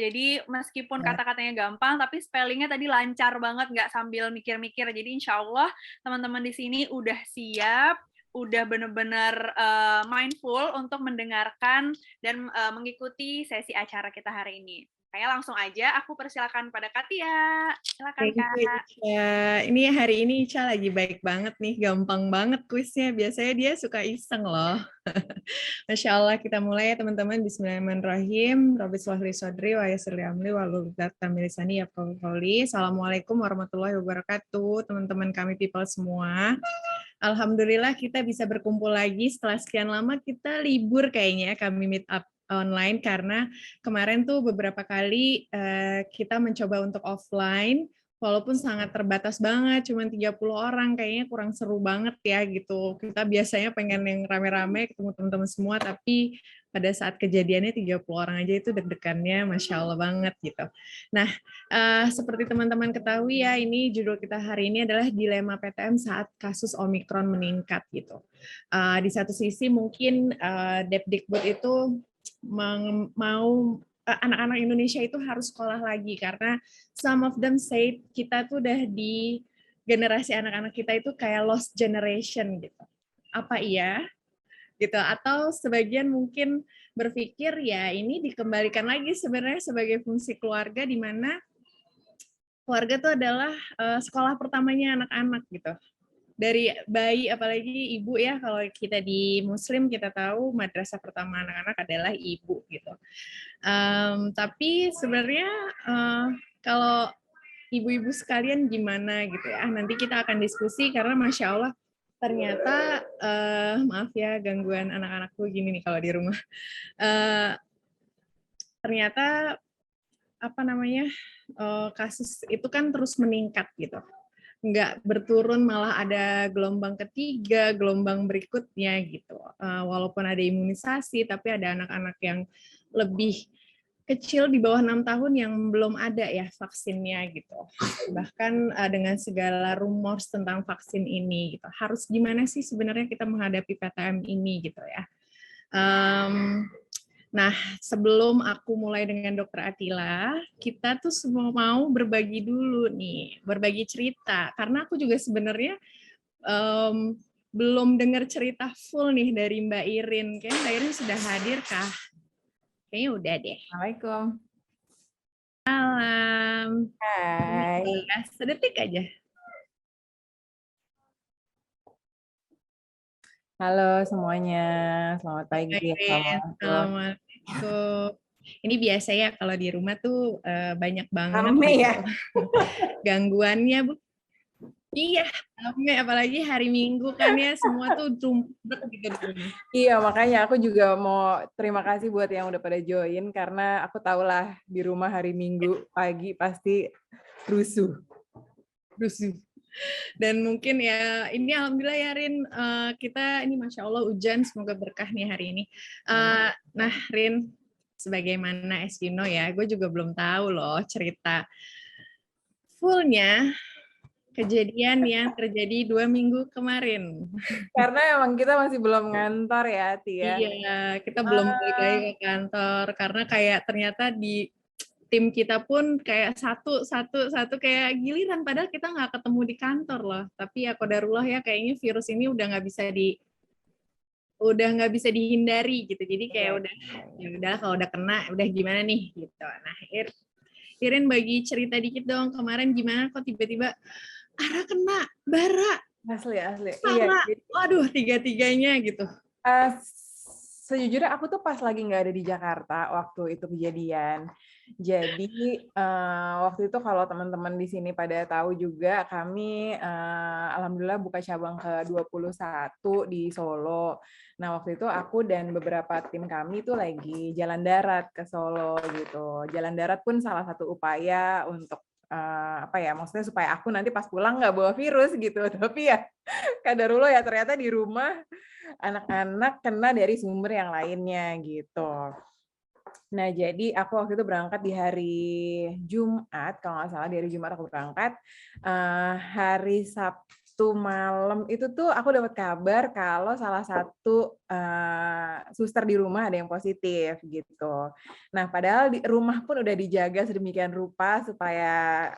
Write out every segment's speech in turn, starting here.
Jadi meskipun Ya. kata-katanya gampang, tapi spellingnya tadi lancar banget, nggak sambil mikir-mikir. Jadi insya Allah teman-teman di sini udah siap, udah bener-bener mindful untuk mendengarkan dan mengikuti sesi acara kita hari ini. Kayak langsung aja aku persilakan pada Katia. Silakan Thank you, Kak. Ica. Ini hari ini Ica lagi baik banget nih, gampang banget kuisnya. Biasanya dia suka iseng loh. Masya Allah, kita mulai ya teman-teman. Bismillahirrahmanirrahim. Rabbi sholli sodri wa yassir li amri wahlul 'uqdatam min lisani yafqahu qawli. Assalamualaikum warahmatullahi wabarakatuh, teman-teman kami people semua. Alhamdulillah kita bisa berkumpul lagi setelah sekian lama kita libur kayaknya kami meet up online karena kemarin tuh beberapa kali kita mencoba untuk offline walaupun sangat terbatas banget, cuma 30 orang, kayaknya kurang seru banget ya gitu. Kita biasanya pengen yang rame-rame, ketemu teman-teman semua, tapi pada saat kejadiannya 30 orang aja itu deg-degannya Masya Allah banget gitu. Nah, seperti teman-teman ketahui ya, ini judul kita hari ini adalah dilema PTM saat kasus Omikron meningkat gitu. Di satu sisi mungkin Depdikbud itu mau anak-anak Indonesia itu harus sekolah lagi karena some of them say kita tuh udah di generasi anak-anak kita itu kayak lost generation gitu. Apa iya? Gitu. Atau sebagian mungkin berpikir ya ini dikembalikan lagi sebenarnya sebagai fungsi keluarga di mana keluarga itu adalah sekolah pertamanya anak-anak gitu. Dari bayi apalagi ibu ya, kalau kita di Muslim kita tahu madrasah pertama anak-anak adalah ibu gitu. Tapi sebenarnya kalau ibu-ibu sekalian gimana gitu ya, nanti kita akan diskusi karena Masya Allah ternyata maaf ya gangguan anak-anakku gini nih kalau di rumah. Ternyata apa namanya kasus itu kan terus meningkat gitu, nggak berturun, malah ada gelombang ketiga, gelombang berikutnya gitu. Walaupun ada imunisasi, tapi ada anak-anak yang lebih kecil di bawah 6 tahun yang belum ada ya vaksinnya gitu. Bahkan dengan segala rumors tentang vaksin ini gitu. Harus gimana sih sebenarnya kita menghadapi PTM ini gitu ya. Nah, sebelum aku mulai dengan Dokter Atila, kita tuh semua mau berbagi dulu nih, berbagi cerita. Karena aku juga sebenarnya belum dengar cerita full nih dari Mbak Irin. Kayaknya Mbak Irin sudah hadir kah? Kayaknya udah deh. Assalamualaikum. Salam. Hai. Sedetik aja. Halo semuanya, selamat pagi. Assalamualaikum. Ini biasa ya kalau di rumah tuh banyak banget Rame gitu. ya? Gangguannya, Bu. Iya, rame, apalagi hari Minggu kan ya, semua tuh jumbrek gitu di rumah. Iya, makanya aku juga mau terima kasih buat yang udah pada join, karena aku tahulah di rumah hari Minggu pagi pasti rusuh. Dan mungkin ya, ini alhamdulillah ya Rin, kita ini Masya Allah hujan, semoga berkah nih hari ini. Nah Rin, sebagaimana as you know ya, gue juga belum tahu loh cerita fullnya kejadian yang terjadi 2 minggu kemarin. Karena emang kita masih belum ngantor ya, Tia. Iya, kita belum balik lagi ke kantor, karena kayak ternyata di tim kita pun kayak satu kayak giliran, padahal kita nggak ketemu di kantor loh. Tapi ya qadarullah ya, kayaknya virus ini udah nggak bisa dihindari gitu. Jadi kayak ya udah kalau udah kena udah gimana nih gitu. Nah, Irin bagi cerita dikit dong, kemarin gimana kok tiba-tiba Ara kena, Bara, Asli. Sarah, Iya. waduh tiga-tiganya gitu. Sejujurnya aku tuh pas lagi nggak ada di Jakarta waktu itu kejadian. Jadi waktu itu kalau teman-teman di sini pada tahu juga, kami alhamdulillah buka cabang ke-21 di Solo. Nah, waktu itu aku dan beberapa tim kami tuh lagi jalan darat ke Solo gitu. Jalan darat pun salah satu upaya untuk apa ya, maksudnya supaya aku nanti pas pulang nggak bawa virus gitu. Tapi ya kadarullah ya, ternyata di rumah anak-anak kena dari sumber yang lainnya gitu. Nah, jadi aku waktu itu berangkat di hari Jumat, kalau nggak salah di hari Jumat aku berangkat. Hari Sabtu Sabtu malam itu tuh aku dapat kabar kalau salah satu suster di rumah ada yang positif gitu. Nah, padahal di rumah pun udah dijaga sedemikian rupa supaya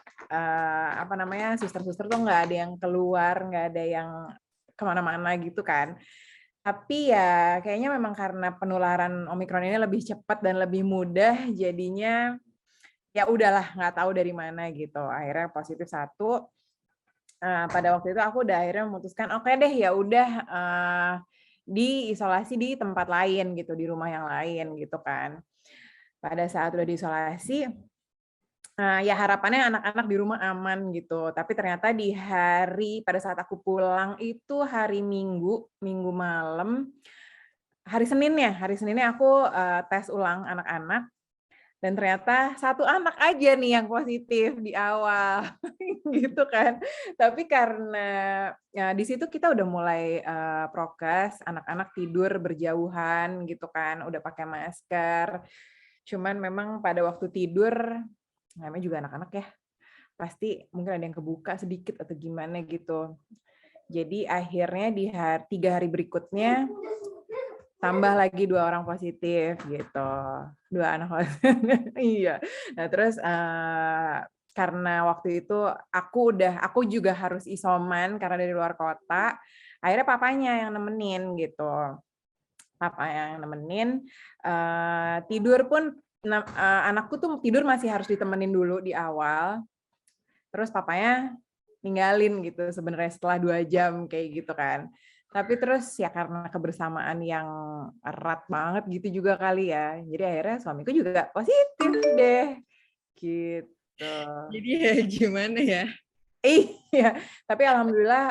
suster-suster tuh nggak ada yang keluar, nggak ada yang kemana-mana gitu kan. Tapi ya kayaknya memang karena penularan Omikron ini lebih cepat dan lebih mudah, jadinya ya udahlah nggak tahu dari mana gitu. Akhirnya positif 1. Pada waktu itu aku udah akhirnya memutuskan oke deh ya udah diisolasi di tempat lain gitu, di rumah yang lain gitu kan. Pada saat udah diisolasi, ya harapannya anak-anak di rumah aman gitu. Tapi ternyata pada saat aku pulang itu hari Minggu malam, hari Seninnya aku tes ulang anak-anak. Dan ternyata 1 anak aja nih yang positif di awal, gitu kan. Tapi karena ya di situ kita udah mulai prokes, anak-anak tidur berjauhan gitu kan, udah pakai masker. Cuman memang pada waktu tidur, namanya juga anak-anak ya, pasti mungkin ada yang kebuka sedikit atau gimana gitu. Jadi akhirnya di 3 hari berikutnya tambah lagi 2 orang positif gitu, 2 anak positif. Iya. Nah terus karena waktu itu aku juga harus isoman karena dari luar kota, akhirnya papanya yang nemenin gitu. Papa yang nemenin, tidur pun anakku tuh tidur masih harus ditemenin dulu di awal, terus papanya ninggalin gitu sebenarnya setelah 2 jam kayak gitu kan. Tapi terus ya karena kebersamaan yang erat banget gitu juga kali ya. Jadi akhirnya suamiku juga positif deh. Gitu. Jadi ya gimana ya? Iya, tapi alhamdulillah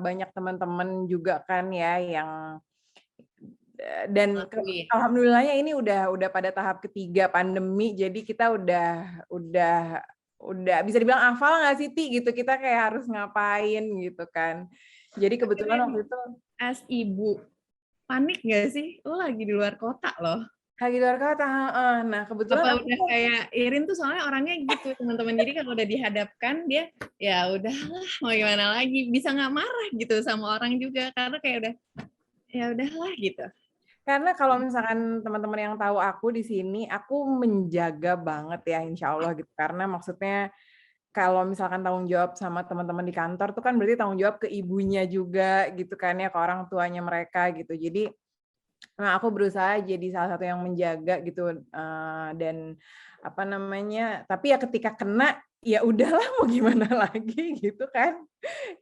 banyak teman-teman juga kan ya yang dan alhamdulillahnya ini udah pada tahap ketiga pandemi, jadi kita udah bisa dibilang hafal nggak sih, Ti? Gitu, kita kayak harus ngapain gitu kan. Jadi kebetulan waktu itu as ibu, panik nggak sih? Lo lagi di luar kota loh. lagi di luar kota, heeh. Nah, kebetulan Apa udah kayak Irin tuh soalnya orangnya gitu, teman-teman. Jadi kalau udah dihadapkan, dia ya udahlah, mau gimana lagi. Bisa nggak marah gitu sama orang juga, karena kayak udah, ya udahlah gitu. Karena kalau misalkan teman-teman yang tahu aku di sini, aku menjaga banget ya, insya Allah gitu. Karena maksudnya kalau misalkan tanggung jawab sama teman-teman di kantor tuh kan berarti tanggung jawab ke ibunya juga gitu kan ya, ke orang tuanya mereka gitu. Jadi aku berusaha jadi salah satu yang menjaga gitu, dan tapi ya ketika kena ya udahlah mau gimana lagi gitu kan,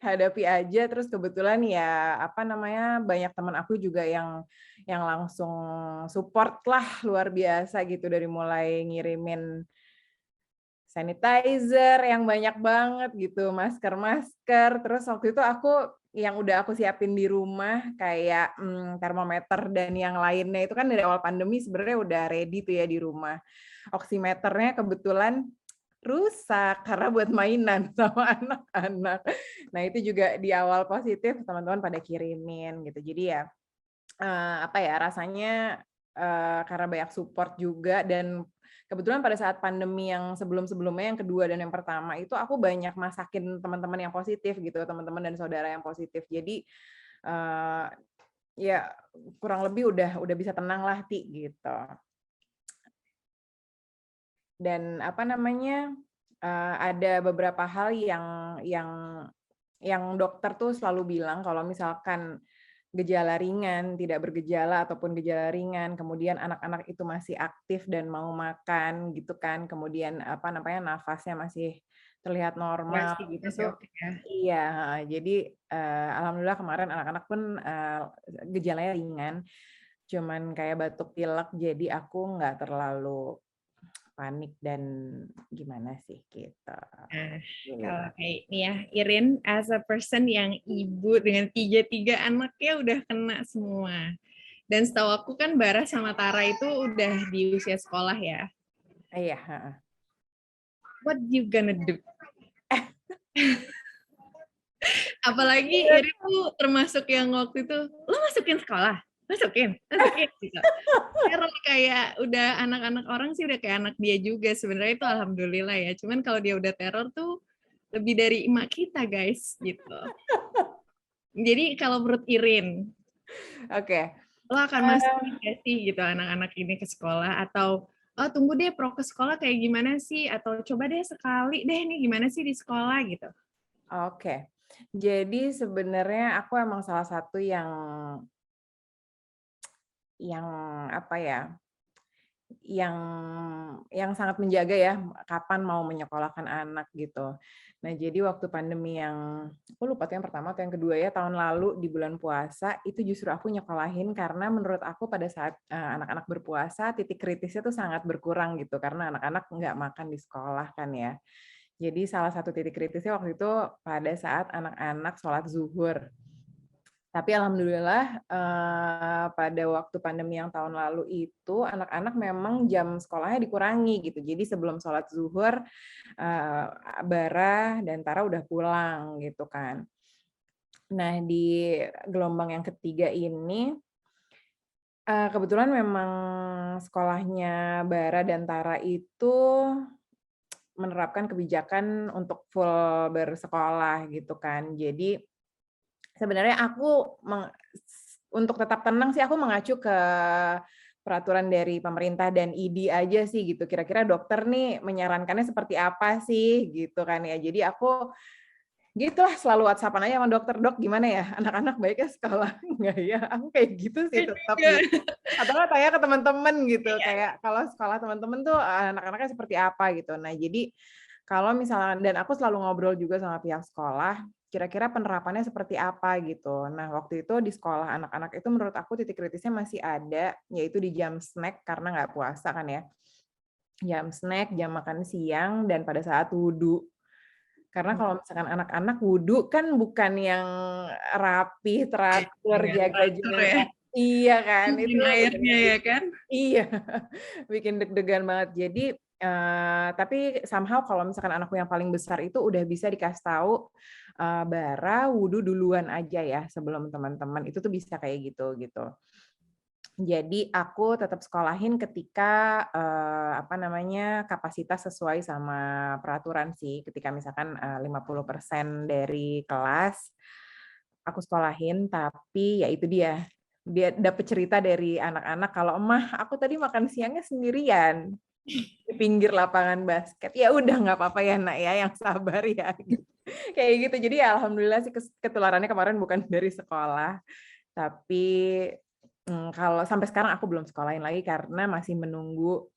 hadapi aja. Terus kebetulan ya banyak teman aku juga yang langsung support lah luar biasa gitu, dari mulai ngirimin sanitizer yang banyak banget gitu, masker. Terus waktu itu yang udah aku siapin di rumah kayak termometer dan yang lainnya itu kan dari awal pandemi sebenarnya udah ready tuh ya di rumah. Oximeternya kebetulan rusak karena buat mainan sama anak-anak. Nah itu juga di awal positif, teman-teman pada kirimin gitu. Jadi ya rasanya karena banyak support juga, dan kebetulan pada saat pandemi yang sebelum-sebelumnya, yang kedua dan yang pertama itu aku banyak masakin teman-teman yang positif gitu, teman-teman dan saudara yang positif. Jadi ya kurang lebih udah bisa tenang lah, Ti, gitu. Dan ada beberapa hal yang dokter tuh selalu bilang kalau misalkan gejala ringan, tidak bergejala ataupun gejala ringan, kemudian anak-anak itu masih aktif dan mau makan gitu kan, kemudian nafasnya masih terlihat normal gitu tuh. Ya. Iya, jadi alhamdulillah kemarin anak-anak pun gejalanya ringan, cuman kayak batuk pilek, jadi aku nggak terlalu panik dan gimana sih gitu. Nah, kalau kayak ini ya, Irin as a person yang ibu dengan 3 anaknya udah kena semua. Dan setahu aku kan Bara sama Tara itu udah di usia sekolah ya. Iya. What you gonna do? Apalagi Irin tuh termasuk yang waktu itu, lo masukin sekolah? Masukin gitu. Teror kayak udah anak-anak orang sih udah kayak anak dia juga, sebenarnya itu alhamdulillah ya. Cuman kalau dia udah teror tuh lebih dari emak kita guys gitu. Jadi kalau menurut Irin, Oke. lo akan masukin nggak sih gitu anak-anak ini ke sekolah, atau oh tunggu deh pro ke sekolah kayak gimana sih, atau coba deh sekali deh nih gimana sih di sekolah gitu. Oke. Jadi sebenarnya aku emang salah satu yang apa ya, yang sangat menjaga ya, kapan mau menyekolahkan anak gitu. Nah, jadi waktu pandemi yang aku lupa tuh yang pertama atau yang kedua ya, tahun lalu di bulan puasa, itu justru aku nyekolahin karena menurut aku pada saat, anak-anak berpuasa, titik kritisnya tuh sangat berkurang gitu, karena anak-anak nggak makan di sekolah kan ya. Jadi salah satu titik kritisnya waktu itu pada saat anak-anak sholat zuhur. Tapi alhamdulillah pada waktu pandemi yang tahun lalu itu anak-anak memang jam sekolahnya dikurangi gitu. Jadi sebelum sholat zuhur Bara dan Tara udah pulang gitu kan. Nah di gelombang yang ketiga ini kebetulan memang sekolahnya Bara dan Tara itu menerapkan kebijakan untuk full bersekolah gitu kan. Jadi sebenarnya aku untuk tetap tenang sih aku mengacu ke peraturan dari pemerintah dan ID aja sih gitu. Kira-kira dokter nih menyarankannya seperti apa sih gitu kan ya. Jadi aku gitulah selalu WhatsApp-an aja sama dokter, "Dok gimana ya? Anak-anak baiknya sekolah nggak ya?" Aku kayak gitu sih tetap gitu. Atau nggak tanya ke teman-teman gitu, kayak kalau sekolah teman-teman tuh anak-anaknya seperti apa gitu. Nah jadi kalau misalnya dan aku selalu ngobrol juga sama pihak sekolah, kira-kira penerapannya seperti apa gitu. Nah waktu itu di sekolah anak-anak itu menurut aku titik kritisnya masih ada, yaitu di jam snack karena nggak puasa kan ya. Jam snack, jam makan siang, dan pada saat wudhu. Karena kalau misalkan anak-anak wudhu kan bukan yang rapi, teratur, jaga jarak. Iya kan, itu airnya ya kan. Iya, bikin deg-degan banget. Jadi, tapi somehow kalau misalkan anakku yang paling besar itu udah bisa dikasih tahu, Bara wudhu duluan aja ya sebelum teman-teman, itu tuh bisa kayak gitu. Jadi aku tetap sekolahin ketika, kapasitas sesuai sama peraturan sih. Ketika misalkan, 50% dari kelas, aku sekolahin, tapi ya itu dia dapet cerita dari anak-anak kalau, "Mah, aku tadi makan siangnya sendirian di pinggir lapangan basket." Ya udah nggak apa-apa ya, Nak, ya, yang sabar ya, gitu. Kayak gitu. Jadi ya alhamdulillah sih ketularannya kemarin bukan dari sekolah, tapi kalau sampai sekarang aku belum sekolahin lagi karena masih menunggu,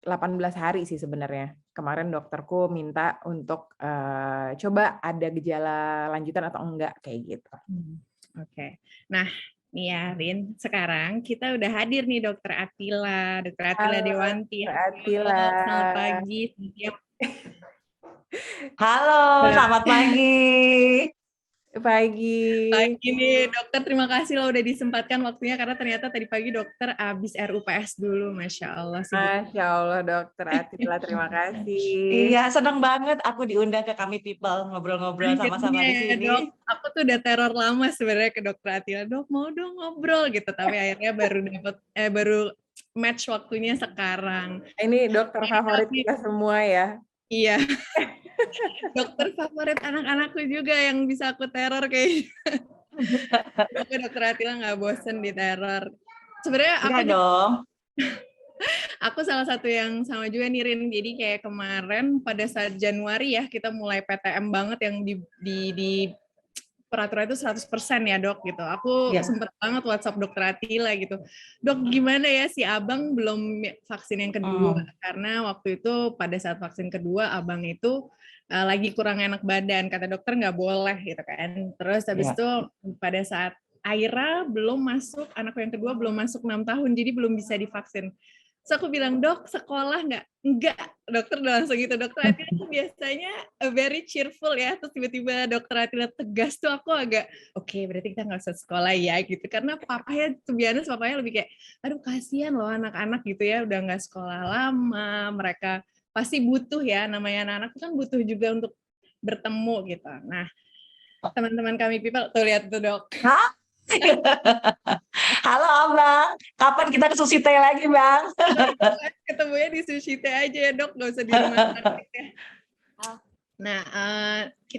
18 hari sih sebenarnya. Kemarin dokterku minta untuk, coba ada gejala lanjutan atau enggak, kayak gitu. Oke. Nah, nih ya, Rin, sekarang kita udah hadir nih Dokter Atila Dewanti. Mbak Atila. Selamat pagi. Halo, selamat pagi. Pagi. Pagi nih, dokter, terima kasih lo udah disempatkan waktunya, karena ternyata tadi pagi dokter habis RUPS dulu, Masya Allah. Masya Allah, Dokter Atila, terima kasih. Iya, senang banget aku diundang ke Kami People, ngobrol-ngobrol sama-sama di sini. Dok, aku tuh udah teror lama sebenarnya ke Dokter Atila, Dok mau dong ngobrol gitu, tapi akhirnya baru match waktunya sekarang. Ini dokter favorit kita semua ya. Iya. Dokter favorit anak-anakku juga yang bisa aku teror kayaknya. Tapi Dokter Atila nggak bosen di teror. Sebenarnya apa dong? Aku salah satu yang sama juga nih, Rin. Jadi kayak kemarin pada saat Januari ya, kita mulai PTM banget yang di peraturan itu 100% ya, Dok, gitu. Aku sempet banget WhatsApp Dokter Atila gitu. Dok, gimana ya si Abang belum vaksin yang kedua? Karena waktu itu pada saat vaksin kedua, Abang itu lagi kurang enak badan. Kata dokter nggak boleh gitu kan. Terus habis itu pada saat Aira belum masuk, anakku yang kedua belum masuk 6 tahun, jadi belum bisa divaksin. Terus aku bilang, Dok, sekolah nggak? Enggak. Dokter udah langsung gitu. Dokter Atila tuh biasanya very cheerful ya. Terus tiba-tiba Dokter Atila tegas tuh aku agak, oke, berarti kita nggak usah sekolah ya gitu. Karena papanya, papanya lebih kayak, aduh kasihan loh anak-anak gitu ya. Udah nggak sekolah lama. Mereka pasti butuh ya. Namanya anak-anak kan butuh juga untuk bertemu gitu. Nah, teman-teman Kami People, tuh lihat tuh, Dok. Hah? Halo Abang, kapan kita ke Sushi Teh lagi Bang? Ketemunya di Sushi Teh aja ya, Dok, nggak usah di rumah sakit ya. Nah,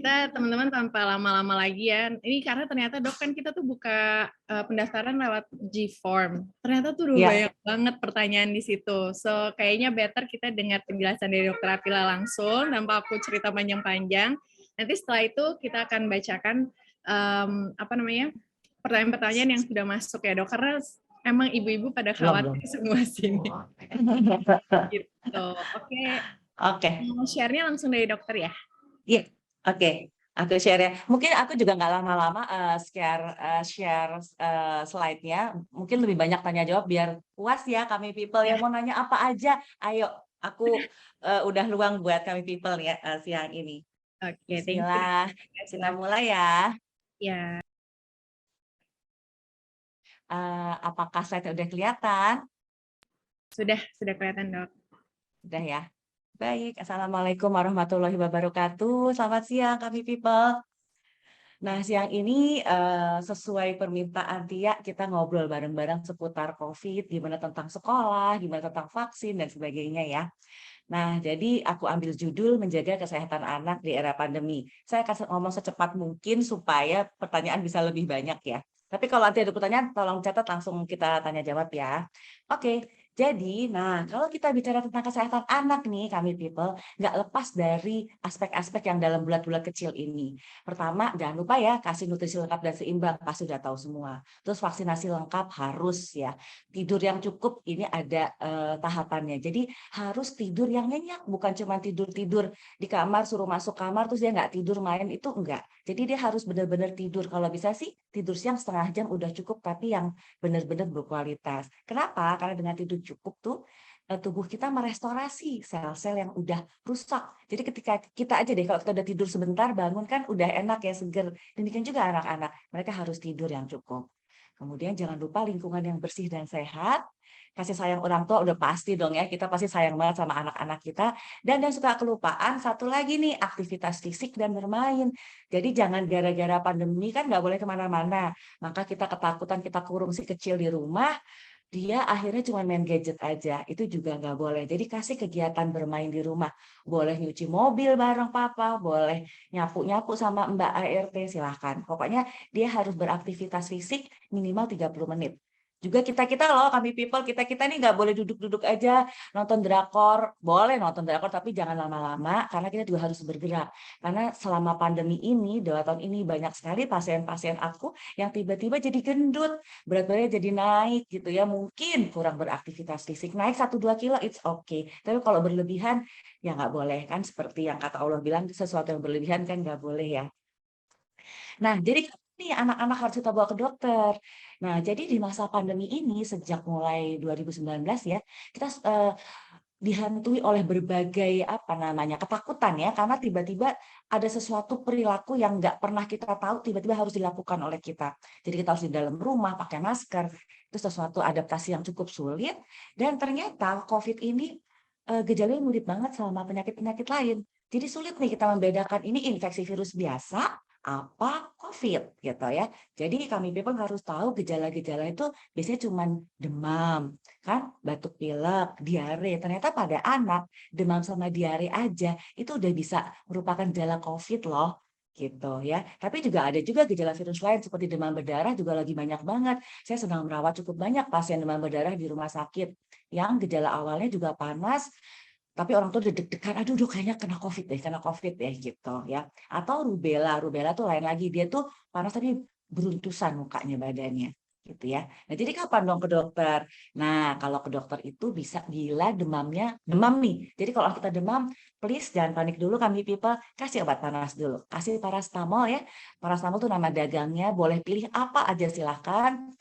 kita teman-teman tanpa lama-lama lagi ya. Ini karena ternyata dok kan kita tuh buka pendaftaran lewat G-Form. Ternyata tuh udah Ya. banyak banget pertanyaan di situ. So kayaknya better kita dengar penjelasan dari Dokter Apila langsung tanpa aku cerita panjang-panjang. Nanti setelah itu kita akan bacakan pertanyaan-pertanyaan yang sudah masuk ya dok. Karena emang ibu-ibu pada khawatir semua sini. Gitu. Oke. Oke. Mau share-nya langsung dari dokter ya? Iya, oke. Aku share ya. Mungkin aku juga nggak lama-lama share slide-nya. Mungkin lebih banyak tanya jawab biar puas ya kami people yang mau nanya apa aja. Ayo, aku udah luang buat kami people ya siang ini. Oke, thank you. Bismillah. Kita mulai ya. Ya. Apakah slide udah kelihatan? Sudah kelihatan dok. Sudah ya. Baik, Assalamualaikum warahmatullahi wabarakatuh. Selamat siang kami people. Nah, siang ini sesuai permintaan Tia, kita ngobrol bareng-bareng seputar COVID, gimana tentang sekolah, gimana tentang vaksin, dan sebagainya ya. Nah, jadi aku ambil judul menjaga kesehatan anak di era pandemi. Saya akan ngomong secepat mungkin supaya pertanyaan bisa lebih banyak ya. Tapi kalau nanti ada pertanyaan, tolong catat langsung kita tanya jawab ya. Oke. Jadi, kalau kita bicara tentang kesehatan anak nih, kami people, nggak lepas dari aspek-aspek yang dalam bulat-bulat kecil ini. Pertama, jangan lupa ya, kasih nutrisi lengkap dan seimbang, pasti sudah tahu semua. Terus vaksinasi lengkap harus ya. Tidur yang cukup, ini ada tahapannya. Jadi, harus tidur yang nyenyak, bukan cuma tidur-tidur di kamar, suruh masuk kamar, terus dia nggak tidur main, itu enggak. Jadi, dia harus benar-benar tidur. Kalau bisa sih, tidur siang setengah jam udah cukup, tapi yang benar-benar berkualitas. Kenapa? Karena dengan tidur cukup tuh tubuh kita merestorasi sel-sel yang udah rusak. Jadi ketika kita aja deh kalau kita udah tidur sebentar bangun kan udah enak ya, seger. Demikian juga anak-anak, mereka harus tidur yang cukup. Kemudian jangan lupa lingkungan yang bersih dan sehat. Kasih sayang orang tua udah pasti dong ya, kita pasti sayang banget sama anak-anak kita. Dan yang suka kelupaan, satu lagi nih, aktivitas fisik dan bermain. Jadi jangan gara-gara pandemi kan nggak boleh kemana-mana. Maka kita ketakutan kita kurung si kecil di rumah, dia akhirnya cuma main gadget aja, itu juga nggak boleh. Jadi kasih kegiatan bermain di rumah. Boleh nyuci mobil bareng papa, boleh nyapu-nyapu sama Mbak ART, silahkan. Pokoknya dia harus beraktivitas fisik minimal 30 menit. Juga kita-kita loh, kami people, kita-kita nih nggak boleh duduk-duduk aja, nonton drakor. Boleh nonton drakor, tapi jangan lama-lama, karena kita juga harus bergerak. Karena selama pandemi ini, 2 tahun ini, banyak sekali pasien-pasien aku yang tiba-tiba jadi gendut, berat badannya jadi naik gitu ya, mungkin kurang beraktivitas fisik, naik 1-2 kilo, it's okay. Tapi kalau berlebihan, ya nggak boleh kan, seperti yang kata Allah bilang, sesuatu yang berlebihan kan nggak boleh ya. Nah, jadi nih anak-anak harus kita bawa ke dokter. Nah, jadi di masa pandemi ini sejak mulai 2019 ya, kita dihantui oleh berbagai ketakutan ya, karena tiba-tiba ada sesuatu perilaku yang nggak pernah kita tahu tiba-tiba harus dilakukan oleh kita. Jadi kita harus di dalam rumah pakai masker, itu sesuatu adaptasi yang cukup sulit. Dan ternyata COVID ini gejalanya mirip banget sama penyakit-penyakit lain. Jadi sulit nih kita membedakan ini infeksi virus biasa apa COVID gitu ya. Jadi kami people harus tahu gejala-gejala itu biasanya cuma demam, kan, batuk pilek, diare. Ternyata pada anak demam sama diare aja itu udah bisa merupakan gejala COVID loh. Gitu ya. Tapi juga ada juga gejala virus lain seperti demam berdarah juga lagi banyak banget. Saya sedang merawat cukup banyak pasien demam berdarah di rumah sakit yang gejala awalnya juga panas, tapi orang tua udah deg-degan, aduh kayaknya kena COVID deh gitu ya. Atau rubella tuh lain lagi, dia tuh panas tapi beruntusan mukanya, badannya gitu ya. Nah, jadi kapan dong ke dokter? Nah, kalau ke dokter itu bisa bila demam nih. Jadi kalau kita demam, please jangan panik dulu kami people, kasih obat panas dulu. Kasih paracetamol ya. Paracetamol tuh nama dagangnya, boleh pilih apa aja silahkan.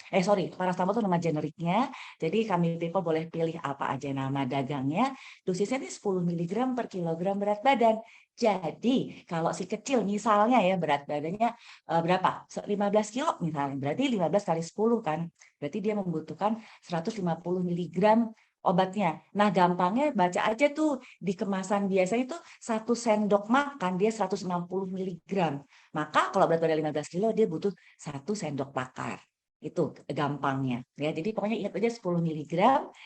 Paracetamol tuh nama generiknya. Jadi kami people boleh pilih apa aja nama dagangnya. Dosisnya ini 10 mg per kilogram berat badan. Jadi kalau si kecil misalnya ya berat badannya berapa? 15 kilo misalnya, berarti 15 kali 10 kan. Berarti dia membutuhkan 150 mg obatnya. Nah, gampangnya baca aja tuh di kemasan biasa itu 1 sendok makan dia 160 mg. Maka kalau berat badan 15 kilo dia butuh 1 sendok makan. Itu gampangnya ya. Jadi pokoknya ingat aja 10 mg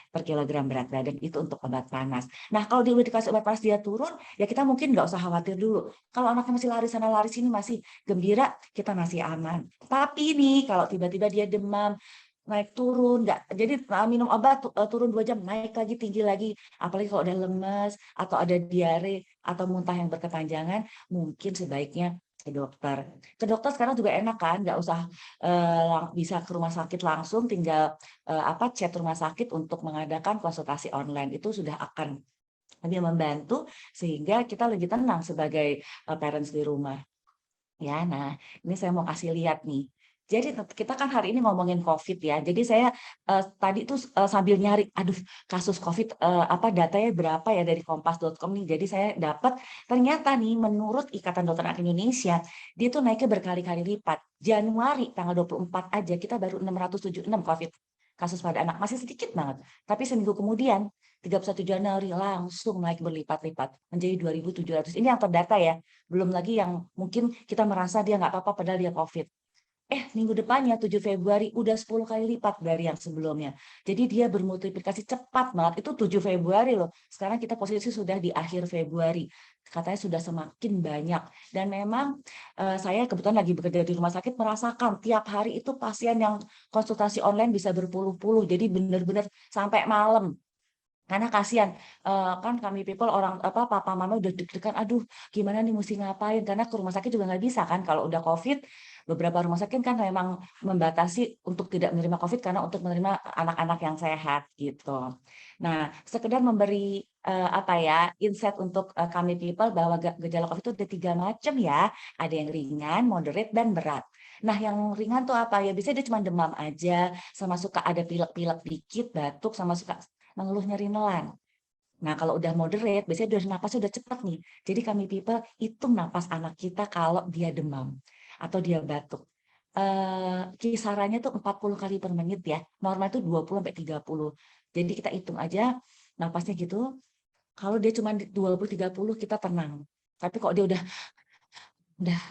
per kilogram berat badan itu untuk obat panas. Nah, kalau dia udah dikasih obat panas dia turun, ya kita mungkin nggak usah khawatir dulu. Kalau anaknya masih lari sana lari sini masih gembira, kita masih aman. Tapi nih kalau tiba-tiba dia demam, naik turun, nggak jadi minum obat turun 2 jam, naik lagi tinggi lagi, apalagi kalau udah lemes atau ada diare atau muntah yang berkepanjangan, mungkin sebaiknya ke dokter. Ke dokter sekarang juga enak kan, nggak usah bisa ke rumah sakit langsung, tinggal chat rumah sakit untuk mengadakan konsultasi online. Itu sudah akan lebih membantu sehingga kita lebih tenang sebagai parents di rumah. Ya, nah ini saya mau kasih lihat nih. Jadi kita kan hari ini ngomongin COVID ya. Jadi saya tadi tuh sambil nyari, aduh kasus COVID datanya berapa ya dari kompas.com nih. Jadi saya dapat ternyata nih menurut Ikatan Dokter Anak Indonesia dia tuh naiknya berkali-kali lipat. Januari tanggal 24 aja kita baru 676 COVID kasus pada anak, masih sedikit banget. Tapi seminggu kemudian 31 Januari langsung naik berlipat-lipat menjadi 2.700. Ini yang terdata ya. Belum lagi yang mungkin kita merasa dia nggak apa-apa padahal dia COVID. Minggu depannya 7 Februari udah 10 kali lipat dari yang sebelumnya. Jadi dia bermultiplikasi cepat banget. Itu 7 Februari loh. Sekarang kita posisi sudah di akhir Februari. Katanya sudah semakin banyak. Dan memang saya kebetulan lagi bekerja di rumah sakit merasakan tiap hari itu pasien yang konsultasi online bisa berpuluh-puluh. Jadi benar-benar sampai malam. Karena kasihan kan kami people orang papa mama udah deg-degan, aduh gimana nih mesti ngapain, karena ke rumah sakit juga nggak bisa kan kalau udah COVID. Beberapa rumah sakit kan memang membatasi untuk tidak menerima COVID karena untuk menerima anak-anak yang sehat gitu. Nah, sekedar memberi insight untuk kami people bahwa gejala COVID itu ada 3 macam ya. Ada yang ringan, moderate, dan berat. Nah, yang ringan tuh apa ya? Biasanya dia cuma demam aja, sama suka ada pilek-pilek dikit, batuk, sama suka mengeluh nyeri nelan. Nah, kalau udah moderate, biasanya napasnya udah cepat nih. Jadi kami people hitung napas anak kita kalau dia demam atau dia batuk. Kisarannya tuh 40 kali per menit ya. Normal itu 20-30. Jadi kita hitung aja napasnya gitu. Kalau dia cuma 20-30 kita tenang. Tapi kalau dia udah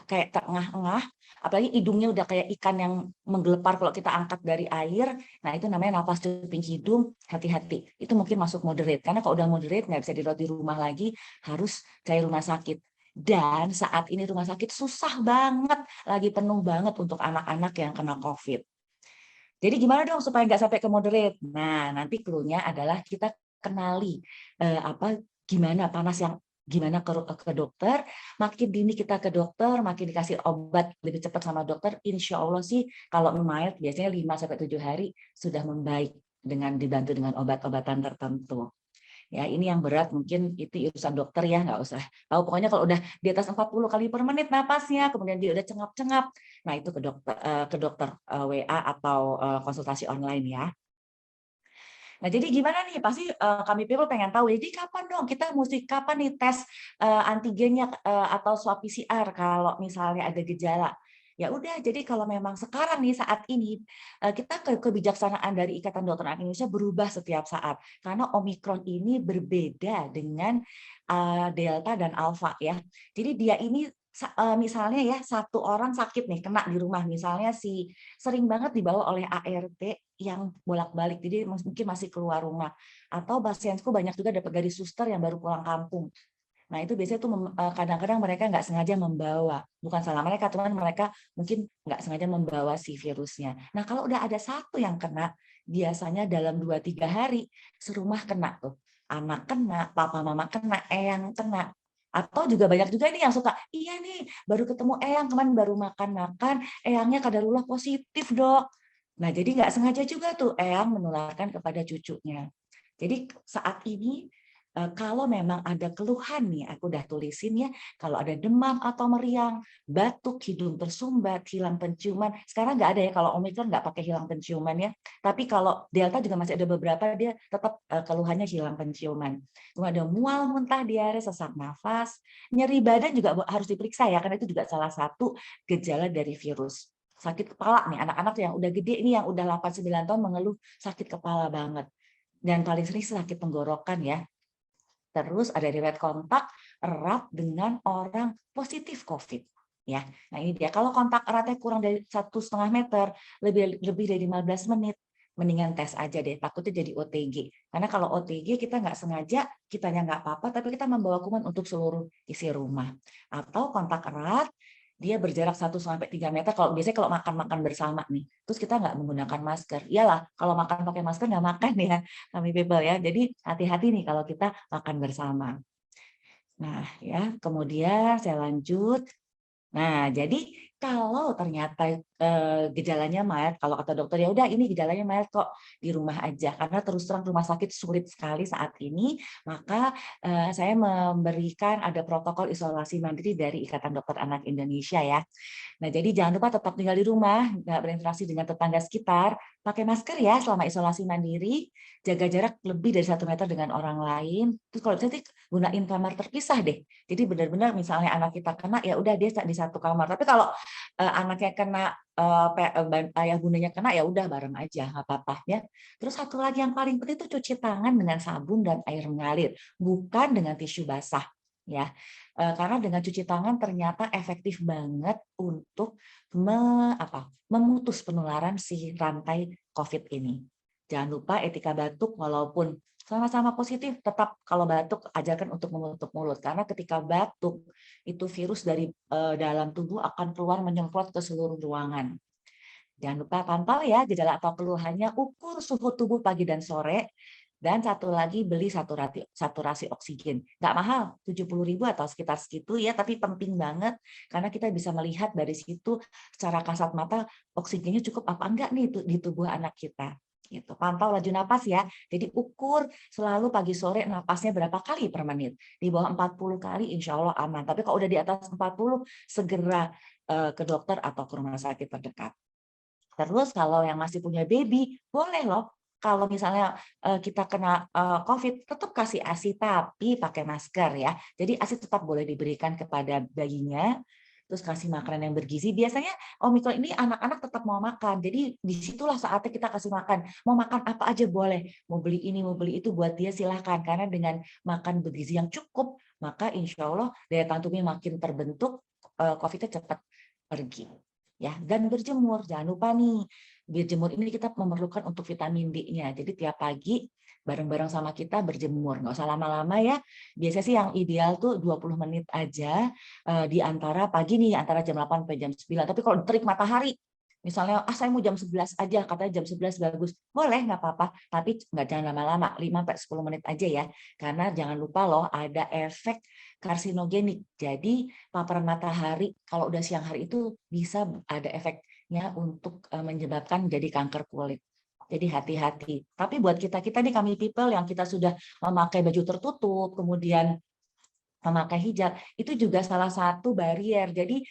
kayak terengah-engah, apalagi hidungnya udah kayak ikan yang menggelepar kalau kita angkat dari air, nah itu namanya nafas cuping hidung, hati-hati. Itu mungkin masuk moderate, karena kalau udah moderate nggak bisa dirawat di rumah lagi, harus cari rumah sakit. Dan saat ini rumah sakit susah banget, lagi penuh banget untuk anak-anak yang kena COVID. Jadi gimana dong supaya nggak sampai ke moderate? Nah, nanti clue-nya adalah kita kenali gimana panas yang gimana ke dokter, makin dini kita ke dokter, makin dikasih obat lebih cepat sama dokter, insya Allah sih kalau mild biasanya 5-7 hari sudah membaik dengan dibantu dengan obat-obatan tertentu. Ya, ini yang berat mungkin itu urusan dokter ya, nggak usah tahu. Pokoknya kalau udah di atas 40 kali per menit napasnya, kemudian dia udah cengap-cengap, nah itu ke dokter WA atau konsultasi online ya. Nah, jadi gimana nih? Pasti kami people pengen tahu. Jadi kapan dong kapan nih tes antigennya atau swab PCR kalau misalnya ada gejala? Ya udah, jadi kalau memang sekarang nih saat ini kita kebijaksanaan dari Ikatan Dokter Anak Indonesia berubah setiap saat karena Omikron ini berbeda dengan Delta dan Alpha ya. Jadi dia ini misalnya ya satu orang sakit nih kena di rumah, misalnya sering banget dibawa oleh ART yang bolak-balik, jadi mungkin masih keluar rumah, atau pasienku banyak juga dapat dari suster yang baru pulang kampung. Nah itu biasanya tuh kadang-kadang mereka nggak sengaja membawa, bukan salah mereka, cuman mereka mungkin nggak sengaja membawa si virusnya. Nah kalau udah ada satu yang kena, biasanya dalam 2-3 hari serumah kena tuh, anak kena, papa mama kena, eyang kena. Atau juga banyak juga nih yang suka, iya nih baru ketemu eyang, kemarin baru makan-makan, eyangnya kadarullah positif dok. Nah jadi nggak sengaja juga tuh eyang menularkan kepada cucunya. Jadi saat ini kalau memang ada keluhan nih, aku udah tulisin ya, kalau ada demam atau meriang, batuk, hidung tersumbat, hilang penciuman. Sekarang nggak ada ya, kalau Omikron nggak pakai hilang penciuman ya. Tapi kalau Delta juga masih ada beberapa, dia tetap keluhannya hilang penciuman. Cuma ada mual, muntah, diare, sesak nafas, nyeri badan juga harus diperiksa ya, karena itu juga salah satu gejala dari virus. Sakit kepala nih, anak-anak yang udah gede nih, yang udah 8-9 tahun mengeluh sakit kepala banget. Dan paling sering sakit tenggorokan ya. Terus ada riwayat kontak erat dengan orang positif COVID. Ya, nah ini dia. Kalau kontak eratnya kurang dari 1,5 meter, lebih dari 15 menit, mendingan tes aja deh. Takutnya jadi OTG. Karena kalau OTG kita nggak sengaja, kitanya nggak apa-apa, tapi kita membawa kuman untuk seluruh isi rumah. Atau kontak erat, dia berjarak 1-3 meter. Biasanya kalau makan-makan bersama nih, terus kita nggak menggunakan masker. Iyalah, kalau makan pakai masker nggak makan ya, kami people ya. Jadi hati-hati nih kalau kita makan bersama. Nah, ya, kemudian saya lanjut. Nah, jadi kalau ternyata gejalanya mild, kalau kata dokter ya udah ini gejalanya mild kok, di rumah aja. Karena terus terang rumah sakit sulit sekali saat ini, maka saya memberikan ada protokol isolasi mandiri dari Ikatan Dokter Anak Indonesia ya. Nah, jadi jangan lupa tetap tinggal di rumah, nggak berinteraksi dengan tetangga sekitar, pakai masker ya selama isolasi mandiri, jaga jarak lebih dari 1 meter dengan orang lain. Terus kalau bisa gunain kamar terpisah deh. Jadi benar-benar misalnya anak kita kena, ya udah dia di satu kamar. Tapi kalau anaknya kena, ayah bundanya kena, ya udah bareng aja, nggak apa-apa ya. Terus satu lagi yang paling penting itu cuci tangan dengan sabun dan air mengalir, bukan dengan tisu basah ya. Karena dengan cuci tangan ternyata efektif banget untuk memutus penularan si rantai COVID ini. Jangan lupa etika batuk, walaupun sama-sama positif, tetap kalau batuk ajarkan untuk menutup mulut. Karena ketika batuk, itu virus dari dalam tubuh akan keluar menyemprot ke seluruh ruangan. Jangan lupa pantau ya gejala atau keluhannya, ukur suhu tubuh pagi dan sore, dan satu lagi beli saturasi oksigen. Nggak mahal, 70.000 atau sekitar segitu ya, tapi penting banget karena kita bisa melihat dari situ secara kasat mata oksigennya cukup apa enggak nih di tubuh anak kita. Gitu. Pantau laju napas ya. Jadi ukur selalu pagi sore napasnya berapa kali per menit. Di bawah 40 kali insya Allah aman. Tapi kalau udah di atas 40 segera ke dokter atau ke rumah sakit terdekat. Terus kalau yang masih punya baby, boleh loh. Kalau misalnya kita kena COVID, tetap kasih ASI tapi pakai masker ya. Jadi ASI tetap boleh diberikan kepada bayinya. Terus kasih makanan yang bergizi. Biasanya Omikron ini anak-anak tetap mau makan. Jadi disitulah saatnya kita kasih makan. Mau makan apa aja boleh. Mau beli ini, mau beli itu buat dia silahkan. Karena dengan makan bergizi yang cukup, maka insya Allah daya tahan tubuhnya makin terbentuk, COVID-nya cepat pergi. Ya, dan berjemur. Jangan lupa nih, berjemur ini kita memerlukan untuk vitamin D-nya. Jadi tiap pagi bareng-bareng sama kita berjemur. Nggak usah lama-lama ya. Biasanya sih yang ideal tuh 20 menit aja di antara pagi nih, antara jam 8 sampai jam 9. Tapi kalau terik matahari, misalnya, saya mau jam 11 aja, katanya jam 11 bagus. Boleh, nggak apa-apa. Tapi jangan lama-lama, 5-10 menit aja ya. Karena jangan lupa loh, ada efek karsinogenik. Jadi paparan matahari, kalau udah siang hari itu bisa ada efeknya untuk menyebabkan jadi kanker kulit. Jadi hati-hati. Tapi buat kita nih, kami people yang kita sudah memakai baju tertutup, kemudian memakai hijab, itu juga salah satu barrier. Jadi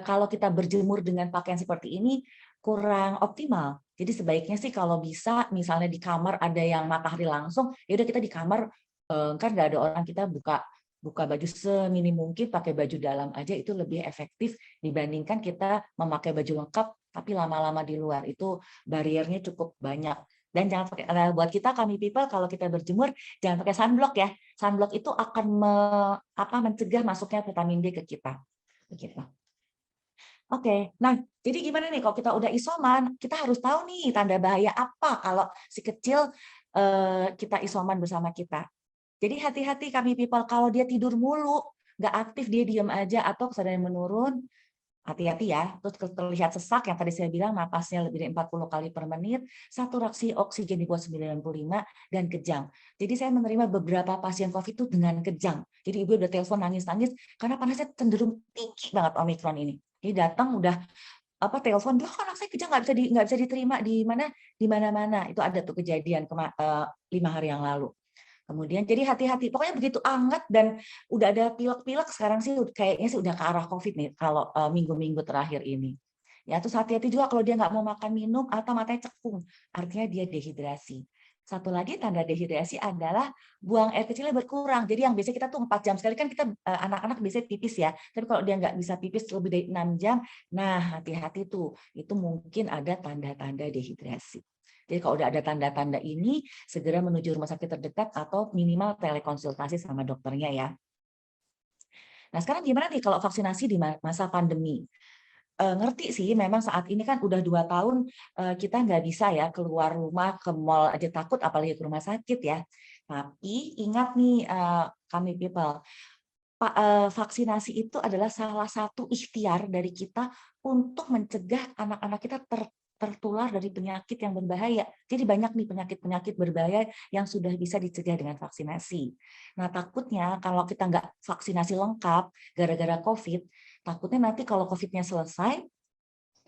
kalau kita berjemur dengan pakaian seperti ini kurang optimal. Jadi sebaiknya sih kalau bisa, misalnya di kamar ada yang matahari langsung, ya udah kita di kamar, kan nggak ada orang, kita buka baju seminim mungkin, pakai baju dalam aja, itu lebih efektif dibandingkan kita memakai baju lengkap tapi lama-lama di luar. Itu bariernya cukup banyak. Dan jangan pakai, buat kami people, kalau kita berjemur jangan pakai sunblock ya. Sunblock itu akan mencegah masuknya vitamin D ke kita. Begitu. Oke, nah jadi gimana nih kalau kita udah isoman, kita harus tahu nih tanda bahaya apa kalau si kecil kita isoman bersama kita. Jadi hati-hati kami people, kalau dia tidur mulu, nggak aktif, dia diam aja atau kesadaran menurun, hati-hati ya. Terus terlihat sesak, yang tadi saya bilang napasnya lebih dari 40 kali per menit, saturasi oksigen di bawah 95, dan kejang. Jadi saya menerima beberapa pasien COVID itu dengan kejang. Jadi ibu udah telepon nangis-nangis karena panasnya cenderung tinggi banget Omikron ini. Jadi datang udah telepon, "Dok, anak saya kejang, nggak bisa diterima di mana-mana." Itu ada tuh kejadian 5 hari yang lalu. Kemudian jadi hati-hati, pokoknya begitu hangat dan udah ada pilek-pilek, sekarang sih kayaknya sih udah ke arah COVID nih kalau minggu-minggu terakhir ini. Ya, terus hati-hati juga kalau dia nggak mau makan minum atau matanya cekung, artinya dia dehidrasi. Satu lagi tanda dehidrasi adalah buang air kecilnya berkurang. Jadi yang biasanya kita tuh 4 jam sekali, kan kita anak-anak biasanya pipis ya. Tapi kalau dia nggak bisa pipis lebih dari 6 jam, nah hati-hati tuh, itu mungkin ada tanda-tanda dehidrasi. Jadi kalau udah ada tanda-tanda ini, segera menuju rumah sakit terdekat atau minimal telekonsultasi sama dokternya ya. Nah, sekarang gimana nih kalau vaksinasi di masa pandemi? Ngerti sih, memang saat ini kan udah 2 tahun kita nggak bisa ya keluar rumah ke mall aja takut, apalagi ke rumah sakit ya. Tapi ingat nih kami people, vaksinasi itu adalah salah satu ikhtiar dari kita untuk mencegah anak-anak kita tertular dari penyakit yang berbahaya. Jadi banyak nih penyakit-penyakit berbahaya yang sudah bisa dicegah dengan vaksinasi. Nah, takutnya kalau kita nggak vaksinasi lengkap gara-gara COVID, takutnya nanti kalau COVID-nya selesai,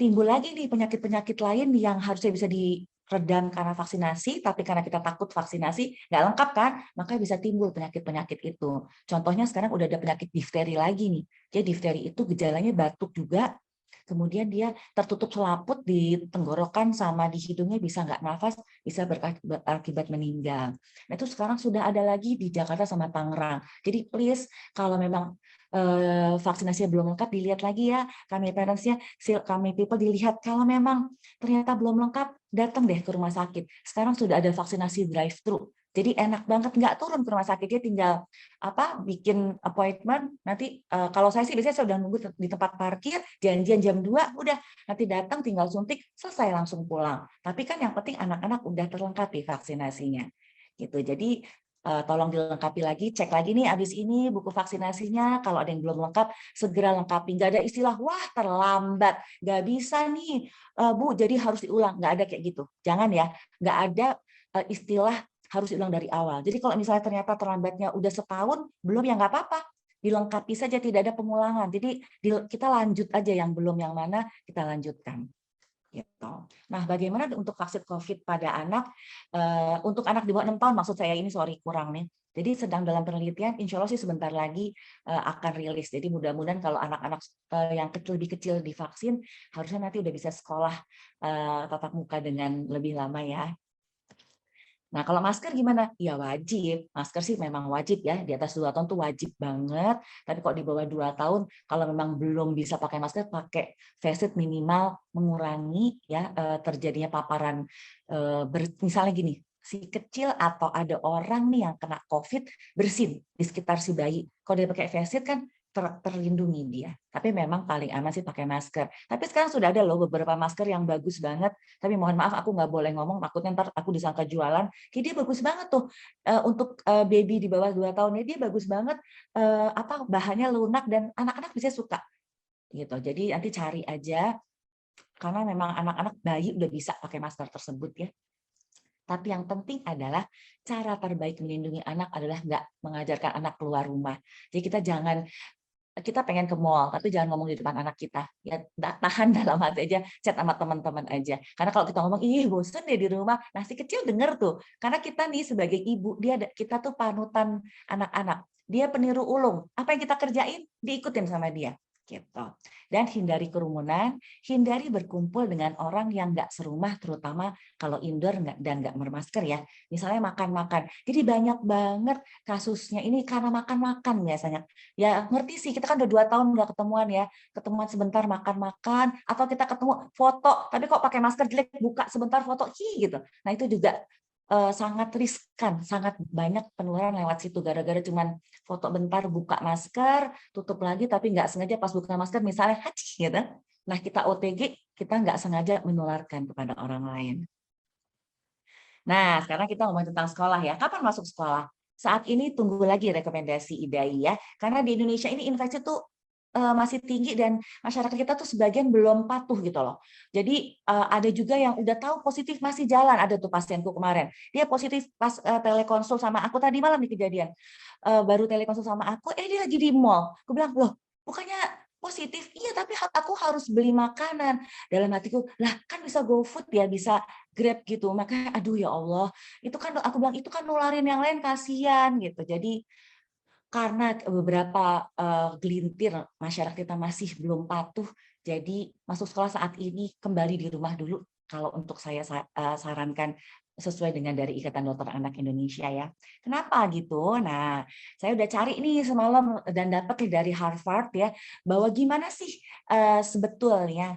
timbul lagi nih penyakit-penyakit lain yang harusnya bisa diredam karena vaksinasi, tapi karena kita takut vaksinasi nggak lengkap kan, maka bisa timbul penyakit-penyakit itu. Contohnya sekarang udah ada penyakit difteri lagi nih. Jadi difteri itu gejalanya batuk juga, kemudian dia tertutup selaput di tenggorokan sama di hidungnya, bisa nggak nafas, bisa berakibat meninggal. Nah, itu sekarang sudah ada lagi di Jakarta sama Tangerang. Jadi please, kalau memang vaksinasinya belum lengkap, dilihat lagi ya, kami parents-nya, kami people dilihat. Kalau memang ternyata belum lengkap, datang deh ke rumah sakit. Sekarang sudah ada vaksinasi drive-thru. Jadi enak banget, nggak turun ke rumah sakit, dia tinggal bikin appointment. Nanti kalau saya sih biasanya saya udah nunggu di tempat parkir, janjian jam 2, udah nanti datang tinggal suntik, selesai langsung pulang. Tapi kan yang penting anak-anak udah terlengkapi vaksinasinya. Gitu. Jadi tolong dilengkapi lagi, cek lagi nih abis ini buku vaksinasinya, kalau ada yang belum lengkap, segera lengkapi. Nggak ada istilah, wah terlambat, nggak bisa nih, Bu, jadi harus diulang. Nggak ada kayak gitu. Jangan ya, nggak ada istilah harus diulang dari awal. Jadi kalau misalnya ternyata terlambatnya udah setahun, belum ya nggak apa-apa. Dilengkapi saja, tidak ada pengulangan. Jadi kita lanjut aja yang belum, yang mana kita lanjutkan. Gitu. Nah, bagaimana untuk vaksin COVID pada anak? Untuk anak di bawah 6 tahun, maksud saya ini, sorry, kurang nih. Jadi sedang dalam penelitian, insya Allah sih sebentar lagi akan rilis. Jadi mudah-mudahan kalau anak-anak yang lebih kecil divaksin, harusnya nanti udah bisa sekolah tatap muka dengan lebih lama ya. Nah, kalau masker gimana? Ya wajib. Masker sih memang wajib ya. Di atas 2 tahun tuh wajib banget. Tapi kalau di bawah 2 tahun, kalau memang belum bisa pakai masker, pakai face shield minimal, mengurangi ya terjadinya paparan. Misalnya gini, si kecil atau ada orang nih yang kena COVID, bersin di sekitar si bayi. Kalau dia pakai face shield kan terlindungi dia. Tapi memang paling aman sih pakai masker. Tapi sekarang sudah ada loh beberapa masker yang bagus banget. Tapi mohon maaf aku nggak boleh ngomong, takutnya ntar aku disangka jualan. Jadi dia bagus banget tuh untuk baby di bawah 2 tahun ya, dia bagus banget, bahannya lunak dan anak-anak bisa suka. Gitu. Jadi nanti cari aja, karena memang anak-anak bayi udah bisa pakai masker tersebut ya. Tapi yang penting adalah cara terbaik melindungi anak adalah nggak mengajarkan anak keluar rumah. Jadi kita pengen ke mall, tapi jangan ngomong di depan anak kita. Ya tahan dalam hati aja, chat sama teman-teman aja. Karena kalau kita ngomong, ih bosen deh di rumah, nah si kecil denger tuh. Karena kita nih sebagai ibu, kita tuh panutan anak-anak. Dia peniru ulung. Apa yang kita kerjain, diikutin sama dia. Gitu. Dan hindari kerumunan, hindari berkumpul dengan orang yang nggak serumah, terutama kalau indoor dan nggak bermasker ya. Misalnya makan-makan. Jadi banyak banget kasusnya ini karena makan-makan biasanya. Ya ngerti sih, kita kan udah 2 tahun nggak ketemuan ya. Ketemuan sebentar makan-makan, atau kita ketemu foto, tapi kok pakai masker jelek, buka sebentar foto, gitu. Nah itu juga sangat riskan, sangat banyak penularan lewat situ gara-gara cuman foto bentar, buka masker, tutup lagi, tapi nggak sengaja pas buka masker misalnya haci gitu. Nah kita OTG, kita nggak sengaja menularkan kepada orang lain. Nah sekarang kita ngomong tentang sekolah ya. Kapan masuk sekolah? Saat ini tunggu lagi rekomendasi IDAI ya, karena di Indonesia ini infeksi tuh masih tinggi dan masyarakat kita tuh sebagian belum patuh gitu loh. Jadi ada juga yang udah tahu positif masih jalan. Ada tuh pasienku kemarin, dia positif pas telekonsul sama aku tadi malam di kejadian. Baru telekonsul sama aku, dia lagi di mall. Aku bilang, loh bukannya positif? Iya, tapi aku harus beli makanan. Dalam hatiku, lah kan bisa GoFood ya, bisa Grab gitu. Makanya aduh ya Allah, itu kan aku bilang itu kan nularin yang lain, kasihan gitu. Jadi karena beberapa gelintir masyarakat kita masih belum patuh, jadi masuk sekolah saat ini kembali di rumah dulu kalau untuk saya sarankan sesuai dengan dari Ikatan Dokter Anak Indonesia ya. Kenapa gitu? Nah, saya udah cari nih semalam dan dapat dari Harvard ya, bahwa gimana sih sebetulnya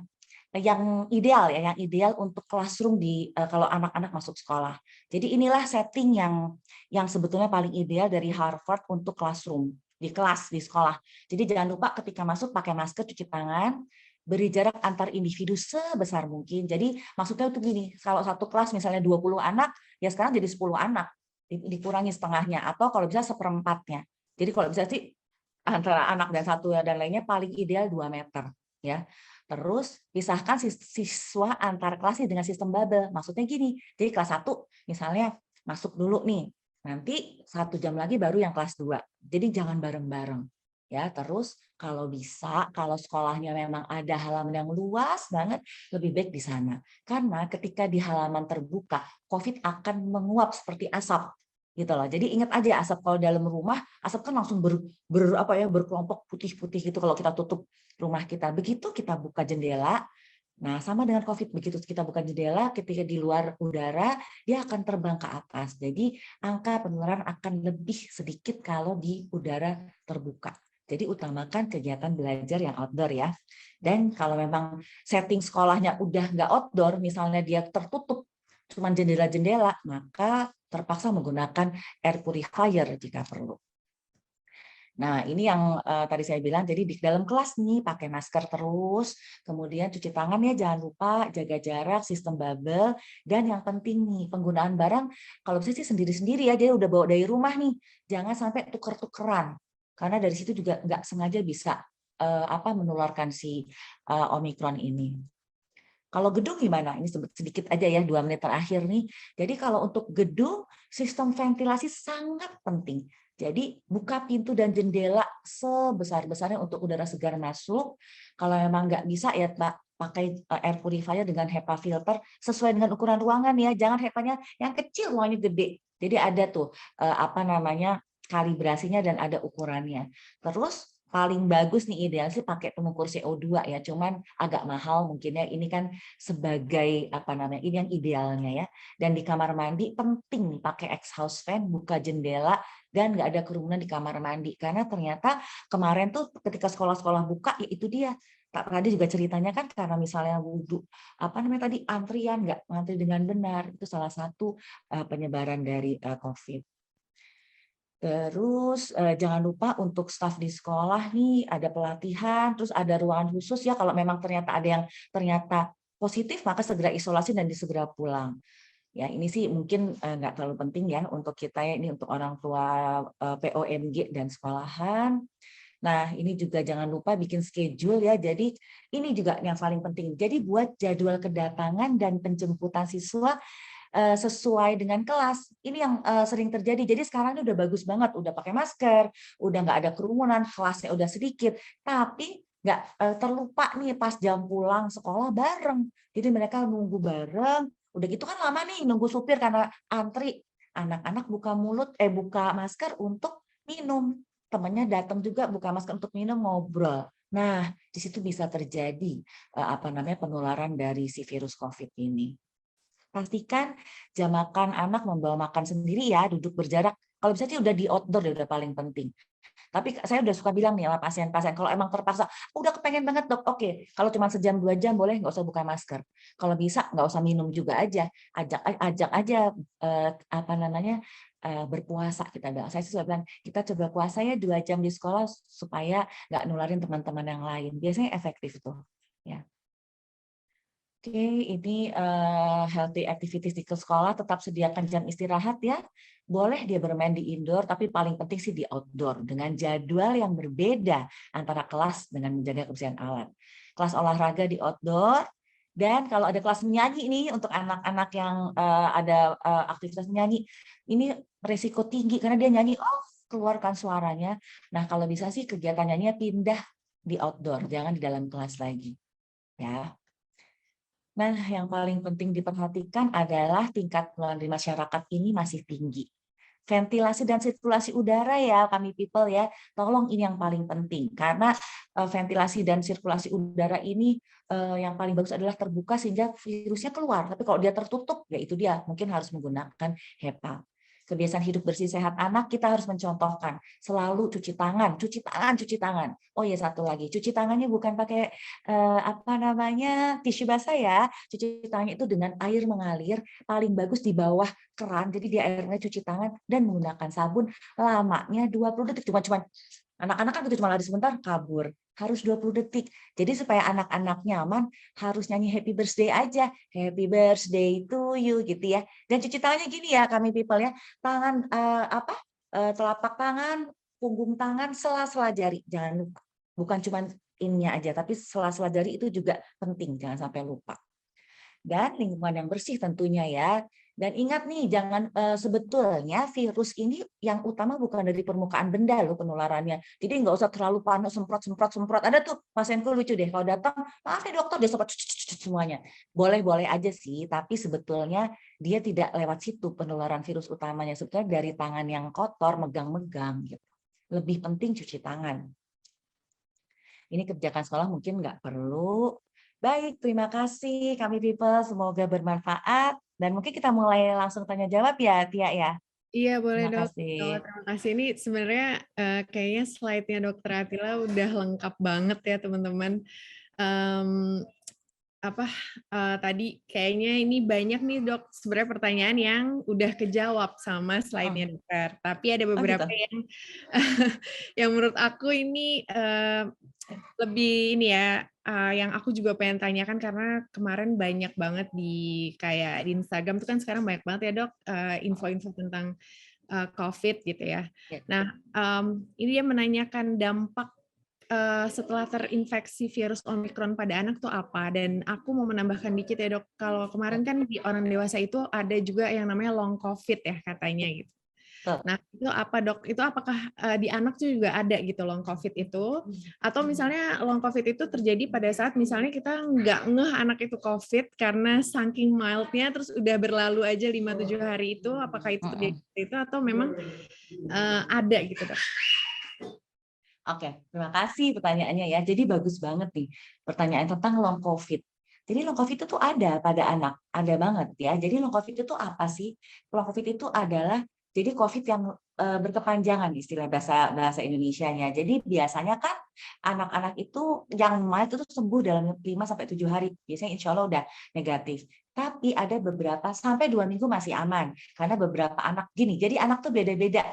yang ideal untuk classroom kalau anak-anak masuk sekolah. Jadi inilah setting yang sebetulnya paling ideal dari Harvard untuk classroom. di kelas, di sekolah. Jadi jangan lupa ketika masuk pakai masker, cuci tangan, beri jarak antar individu sebesar mungkin. Jadi maksudnya itu gini, kalau satu kelas misalnya 20 anak, ya sekarang jadi 10 anak, dikurangi setengahnya, atau kalau bisa seperempatnya. Jadi kalau bisa sih antara anak dan satu dan lainnya paling ideal 2 meter. Ya. Terus pisahkan siswa antar kelas dengan sistem bubble. Maksudnya gini, jadi kelas 1 misalnya masuk dulu nih, nanti 1 jam lagi baru yang kelas 2. Jadi jangan bareng-bareng. Ya, terus kalau bisa, kalau sekolahnya memang ada halaman yang luas banget, lebih baik di sana. Karena ketika di halaman terbuka, COVID akan menguap seperti asap. Gitu loh. Jadi ingat aja asap kalau dalam rumah, asap kan langsung berkelompok putih-putih gitu kalau kita tutup rumah kita. Begitu kita buka jendela, nah sama dengan COVID, begitu kita buka jendela, ketika di luar udara, dia akan terbang ke atas. Jadi angka penularan akan lebih sedikit kalau di udara terbuka. Jadi utamakan kegiatan belajar yang outdoor ya. Dan kalau memang setting sekolahnya udah nggak outdoor, misalnya dia tertutup, cuma jendela-jendela, maka terpaksa menggunakan air purifier jika perlu. Nah, ini yang tadi saya bilang, jadi di dalam kelas nih pakai masker terus, kemudian cuci tangan ya, jangan lupa jaga jarak, sistem bubble, dan yang penting nih, penggunaan barang, kalau bisa sih sendiri-sendiri ya, jadi udah bawa dari rumah nih, jangan sampai tuker-tukeran, karena dari situ juga nggak sengaja bisa menularkan si Omikron ini. Kalau gedung gimana? Ini sedikit aja ya, 2 menit terakhir nih. Jadi kalau untuk gedung, sistem ventilasi sangat penting. Jadi buka pintu dan jendela sebesar-besarnya untuk udara segar masuk. Kalau memang nggak bisa ya pakai air purifier dengan HEPA filter sesuai dengan ukuran ruangan ya. Jangan HEPA-nya yang kecil, ruangannya gede. Jadi ada tuh kalibrasinya dan ada ukurannya. Terus paling bagus nih ideal sih pakai pengukur CO2 ya, cuman agak mahal mungkin ya, ini kan sebagai ini yang idealnya ya. Dan di kamar mandi penting nih pakai exhaust fan, buka jendela, dan nggak ada kerumunan di kamar mandi, karena ternyata kemarin tuh ketika sekolah-sekolah buka ya itu dia, tadi juga ceritanya kan karena misalnya wudhu antrian nggak ngantri dengan benar, itu salah satu penyebaran dari COVID. Terus jangan lupa untuk staf di sekolah nih ada pelatihan, terus ada ruangan khusus ya kalau memang ternyata ada yang ternyata positif maka segera isolasi dan disegera pulang. Ya ini sih mungkin nggak terlalu penting ya untuk kita ya, ini untuk orang tua POMG dan sekolahan. Nah ini juga jangan lupa bikin schedule ya, jadi ini juga yang paling penting. Jadi buat jadwal kedatangan dan penjemputan siswa sesuai dengan kelas. Ini yang sering terjadi. Jadi sekarang ini udah bagus banget, udah pakai masker, udah nggak ada kerumunan, kelasnya udah sedikit, tapi nggak terlupa nih pas jam pulang sekolah bareng. Jadi mereka nunggu bareng, udah gitu kan lama nih nunggu supir karena antri. Anak-anak buka masker untuk minum. Temannya datang juga buka masker untuk minum, ngobrol. Nah, di situ bisa terjadi penularan dari si virus COVID ini. Pastikan jam makan anak membawa makan sendiri ya, duduk berjarak. Kalau bisa sih udah di outdoor ya udah paling penting. Tapi saya udah suka bilang nih sama pasien-pasien, kalau emang terpaksa, udah kepengen banget dok, oke. Kalau cuma sejam 2 jam boleh nggak usah buka masker. Kalau bisa nggak usah minum juga aja, ajak aja berpuasa kita bilang. Saya sudah bilang kita coba puasa ya 2 jam di sekolah supaya nggak nularin teman-teman yang lain. Biasanya efektif tuh. Ya. Oke, ini healthy activities di sekolah, tetap sediakan jam istirahat ya. Boleh dia bermain di indoor, tapi paling penting sih di outdoor dengan jadwal yang berbeda antara kelas dengan menjaga kebersihan alat. Kelas olahraga di outdoor, dan kalau ada kelas menyanyi nih untuk anak-anak yang ada aktivitas menyanyi, ini resiko tinggi karena dia nyanyi, keluarkan suaranya. Nah, kalau bisa sih kegiatan nyanyinya pindah di outdoor, jangan di dalam kelas lagi. Ya. Nah, yang paling penting diperhatikan adalah tingkat penularan di masyarakat ini masih tinggi. Ventilasi dan sirkulasi udara ya, kami people ya, tolong ini yang paling penting. Karena ventilasi dan sirkulasi udara ini yang paling bagus adalah terbuka sehingga virusnya keluar. Tapi kalau dia tertutup, ya itu dia, mungkin harus menggunakan HEPA. Kebiasaan hidup bersih sehat anak kita harus mencontohkan selalu cuci tangan. Oh ya satu lagi, cuci tangannya bukan pakai tisu basah ya. Cuci tangannya itu dengan air mengalir, paling bagus di bawah keran. Jadi dia airnya cuci tangan dan menggunakan sabun lamanya 20 detik, cuma Anak-anak kan begitu cuma lari sebentar, kabur. Harus 20 detik. Jadi supaya anak-anak nyaman, harus nyanyi happy birthday aja. Happy birthday to you gitu ya. Dan cuci tangannya gini ya kami people ya. Tangan telapak tangan, punggung tangan, sela-sela jari. Jangan lupa. Bukan cuma ininya aja, tapi sela-sela jari itu juga penting. Jangan sampai lupa. Dan lingkungan yang bersih tentunya ya. Dan ingat nih, jangan sebetulnya virus ini yang utama bukan dari permukaan benda loh penularannya. Jadi nggak usah terlalu panas semprot. Ada tuh pasienku lucu deh kalau datang, maaf nih dokter, dia semprot semuanya. Boleh-boleh aja sih, tapi sebetulnya dia tidak lewat situ penularan virus utamanya. Sebetulnya dari tangan yang kotor, megang-megang gitu. Lebih penting cuci tangan. Ini kebijakan sekolah mungkin nggak perlu. Baik, terima kasih kami people. Semoga bermanfaat. Dan mungkin kita mulai langsung tanya jawab ya, Tia ya. Iya boleh Terima dok. kasih. Terima kasih. Ini sebenarnya kayaknya slide-nya Dokter Atila udah lengkap banget ya teman-teman. Tadi kayaknya ini banyak nih dok sebenarnya pertanyaan yang udah kejawab sama slide-nya dokter. Tapi ada beberapa gitu. yang menurut aku ini lebih ini ya, yang aku juga pengen tanyakan karena kemarin banyak banget di Instagram tuh kan sekarang banyak banget ya dok info-info tentang COVID gitu ya. Nah ini dia menanyakan dampak setelah terinfeksi virus Omicron pada anak tuh apa? Dan aku mau menambahkan dikit ya dok, kalau kemarin kan di orang dewasa itu ada juga yang namanya long COVID ya katanya gitu. Nah itu apa dok? Itu apakah di anak tuh juga ada gitu long COVID itu? Atau misalnya long COVID itu terjadi pada saat misalnya kita nggak ngeh anak itu COVID karena saking mildnya terus udah berlalu aja 5-7 hari itu, apakah itu terjadi itu atau memang ada gitu dok? Oke, terima kasih pertanyaannya ya. Jadi bagus banget nih pertanyaan tentang long COVID. Jadi long COVID itu ada pada anak, ada banget ya. Jadi long COVID itu apa sih? Long COVID itu adalah jadi COVID yang berkepanjangan istilah bahasa Indonesianya. Jadi biasanya kan anak-anak itu yang mild itu sembuh dalam 5-7 hari. Biasanya insya Allah udah negatif. Tapi ada beberapa sampai 2 minggu masih aman. Karena beberapa anak gini, jadi anak tuh beda-beda.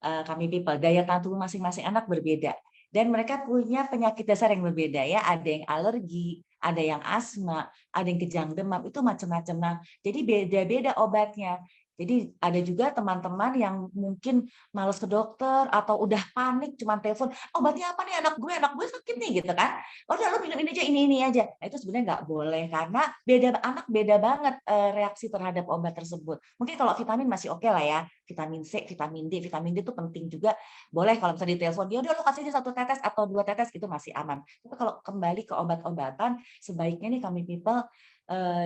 Kami people, daya tahan tubuh masing-masing anak berbeda dan mereka punya penyakit dasar yang berbeda ya, ada yang alergi, ada yang asma, ada yang kejang demam, itu macam-macam. Nah, jadi beda-beda obatnya. Jadi ada juga teman-teman yang mungkin malas ke dokter atau udah panik cuma telepon, obatnya apa nih anak gue sakit nih gitu kan. Oh udah lo minum ini aja. Nah, itu sebenarnya nggak boleh karena anak beda banget reaksi terhadap obat tersebut. Mungkin kalau vitamin masih oke lah ya, vitamin C, vitamin D itu penting juga. Boleh kalau misalnya ditelepon, dia udah lo kasih 1 tetes atau 2 tetes itu masih aman. Tapi kalau kembali ke obat-obatan, sebaiknya nih kami people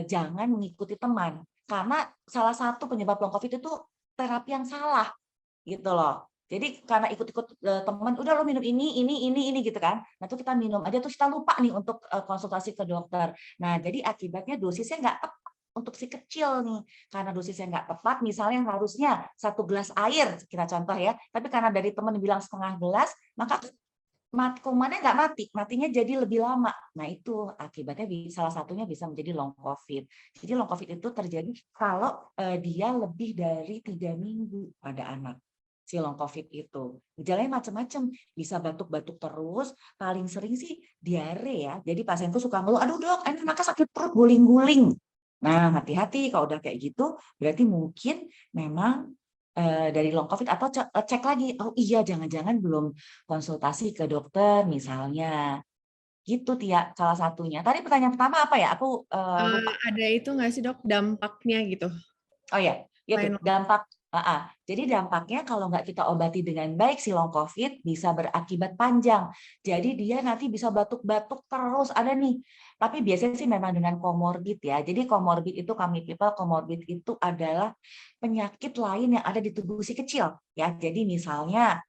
jangan mengikuti teman. Karena salah satu penyebab long COVID itu terapi yang salah gitu loh. Jadi karena ikut-ikut teman, udah lo minum ini gitu kan. Nah itu kita minum aja terus kita lupa nih untuk konsultasi ke dokter. Nah jadi akibatnya dosisnya nggak tepat untuk si kecil nih. Karena dosisnya nggak tepat, misalnya harusnya 1 gelas air, kita contoh ya. Tapi karena dari teman bilang setengah gelas, maka kumannya nggak mati, matinya jadi lebih lama. Nah itu akibatnya salah satunya bisa menjadi long COVID. Jadi long COVID itu terjadi kalau dia lebih dari 3 minggu pada anak. Si long COVID itu gejalanya macam-macam, bisa batuk-batuk terus, paling sering sih diare ya. Jadi pasienku suka ngeluh, aduh dok, anaknya sakit perut guling-guling. Nah hati-hati kalau udah kayak gitu, berarti mungkin memang dari long COVID atau cek lagi, oh iya jangan-jangan belum konsultasi ke dokter misalnya. Gitu Tia, salah satunya. Tadi pertanyaan pertama apa ya? Aku lupa. Ada itu nggak sih dok dampaknya gitu? Oh ya, itu dampak. Jadi dampaknya kalau nggak kita obati dengan baik si long COVID bisa berakibat panjang. Jadi dia nanti bisa batuk-batuk terus ada nih. Tapi biasanya sih memang dengan komorbid ya. Jadi komorbid itu kami people, komorbid itu adalah penyakit lain yang ada di tubuh si kecil ya. Jadi misalnya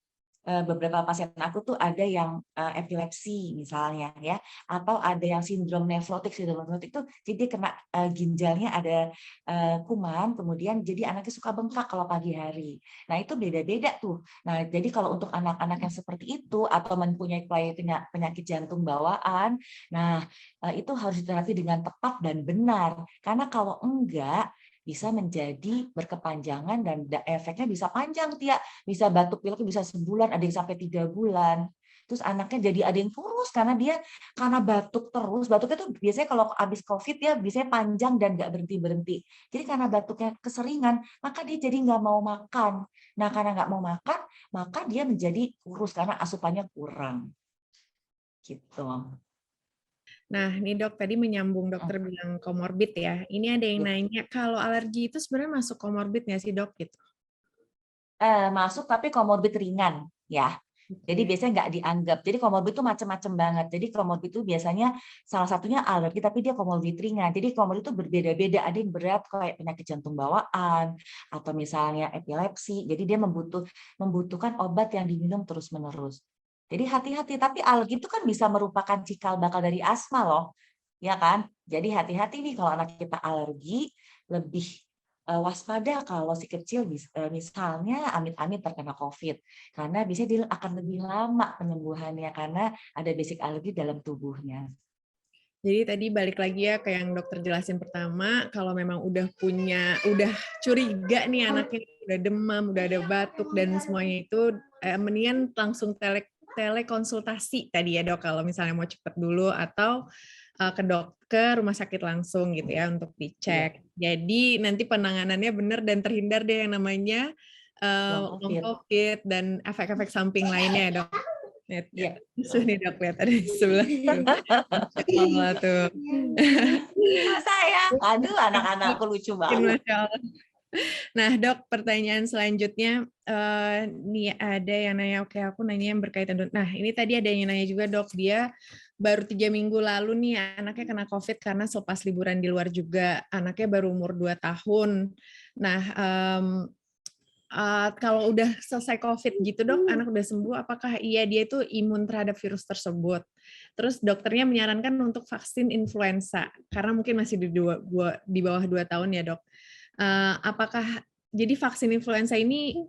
beberapa pasien aku tuh ada yang epilepsi misalnya ya, atau ada yang sindrom nefrotik itu jadi kena ginjalnya ada kuman, kemudian jadi anaknya suka bengkak kalau pagi hari. Nah itu beda-beda tuh. Nah jadi kalau untuk anak-anak yang seperti itu atau mempunyai penyakit jantung bawaan, nah itu harus diterapi dengan tepat dan benar. Karena kalau enggak bisa menjadi berkepanjangan dan efeknya bisa panjang, Tia. Bisa batuk pilek bisa sebulan, ada yang sampai 3 bulan. Terus anaknya jadi ada yang kurus karena batuk terus. Batuknya tuh biasanya kalau habis COVID ya biasanya panjang dan nggak berhenti-berhenti. Jadi karena batuknya keseringan, maka dia jadi nggak mau makan. Nah, karena nggak mau makan, maka dia menjadi kurus karena asupannya kurang. Gitu. Nah, nih Dok, tadi menyambung dokter bilang komorbid ya. Ini ada yang nanya, kalau alergi itu sebenarnya masuk komorbid nggak sih Dok? Gitu. Masuk tapi komorbid ringan ya. Jadi biasanya nggak dianggap. Jadi komorbid itu macam-macam banget. Jadi komorbid itu biasanya salah satunya alergi, tapi dia komorbid ringan. Jadi komorbid itu berbeda-beda. Ada yang berat kayak penyakit jantung bawaan atau misalnya epilepsi. Jadi dia membutuhkan obat yang diminum terus-menerus. Jadi hati-hati. Tapi alergi itu kan bisa merupakan cikal bakal dari asma loh, ya kan? Jadi hati-hati nih kalau anak kita alergi, lebih waspada kalau si kecil misalnya amit-amit terkena COVID, karena biasanya dia akan lebih lama penyembuhannya karena ada basic alergi dalam tubuhnya. Jadi tadi balik lagi ya ke yang dokter jelasin pertama, kalau memang udah curiga nih anaknya udah demam, udah ada batuk dan semuanya itu, mendingan langsung telekonsultasi tadi ya Dok, kalau misalnya mau cepet dulu atau ke rumah sakit langsung gitu ya untuk dicek. Jadi nanti penanganannya benar dan terhindar deh yang namanya long COVID dan efek-efek samping lainnya ya Dok. Ya, nih Dok, lihat ada di sebelah tuh. Sayang, aduh anak-anakku lucu banget. Nah Dok, pertanyaan selanjutnya, nih ada yang nanya, oke aku nanya yang berkaitan dengan, nah ini tadi ada yang nanya juga Dok, dia baru 3 minggu lalu nih anaknya kena COVID karena selepas liburan di luar juga, anaknya baru umur 2 tahun. Nah, kalau udah selesai COVID gitu Dok, anak udah sembuh, apakah iya dia itu imun terhadap virus tersebut? Terus dokternya menyarankan untuk vaksin influenza, karena mungkin masih di bawah 2 tahun ya Dok. Apakah jadi vaksin influenza ini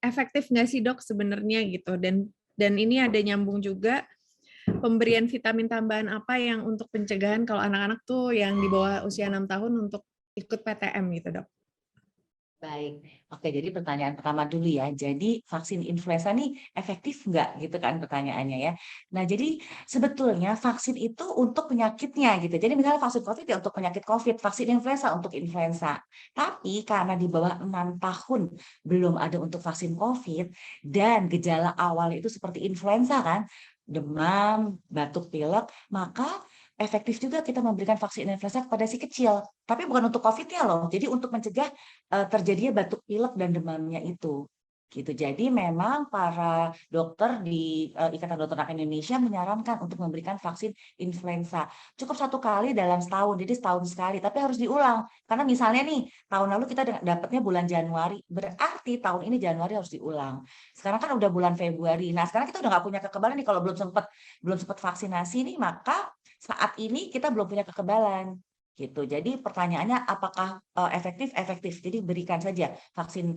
efektif nggak sih Dok sebenarnya gitu? Dan ini ada nyambung juga, pemberian vitamin tambahan apa yang untuk pencegahan kalau anak-anak tuh yang di bawah usia 6 tahun untuk ikut PTM gitu Dok? Baik, oke jadi pertanyaan pertama dulu ya. Jadi vaksin influenza nih efektif nggak gitu kan pertanyaannya ya. Nah jadi sebetulnya vaksin itu untuk penyakitnya gitu. Jadi misalnya vaksin COVID ya untuk penyakit COVID, vaksin influenza untuk influenza. Tapi karena di bawah 6 tahun belum ada untuk vaksin COVID dan gejala awal itu seperti influenza kan, demam, batuk pilek, maka efektif juga kita memberikan vaksin influenza kepada si kecil. Tapi bukan untuk COVID-nya loh. Jadi untuk mencegah terjadinya batuk pilek dan demamnya itu. Gitu. Jadi memang para dokter di Ikatan Dokter Anak Indonesia menyarankan untuk memberikan vaksin influenza. Cukup 1 kali dalam setahun, jadi setahun sekali. Tapi harus diulang. Karena misalnya nih, tahun lalu kita dapatnya bulan Januari. Berarti tahun ini Januari harus diulang. Sekarang kan udah bulan Februari. Nah sekarang kita udah nggak punya kekebalan nih kalau belum sempat vaksinasi nih, maka saat ini kita belum punya kekebalan gitu. Jadi pertanyaannya apakah efektif? Efektif. Jadi berikan saja vaksin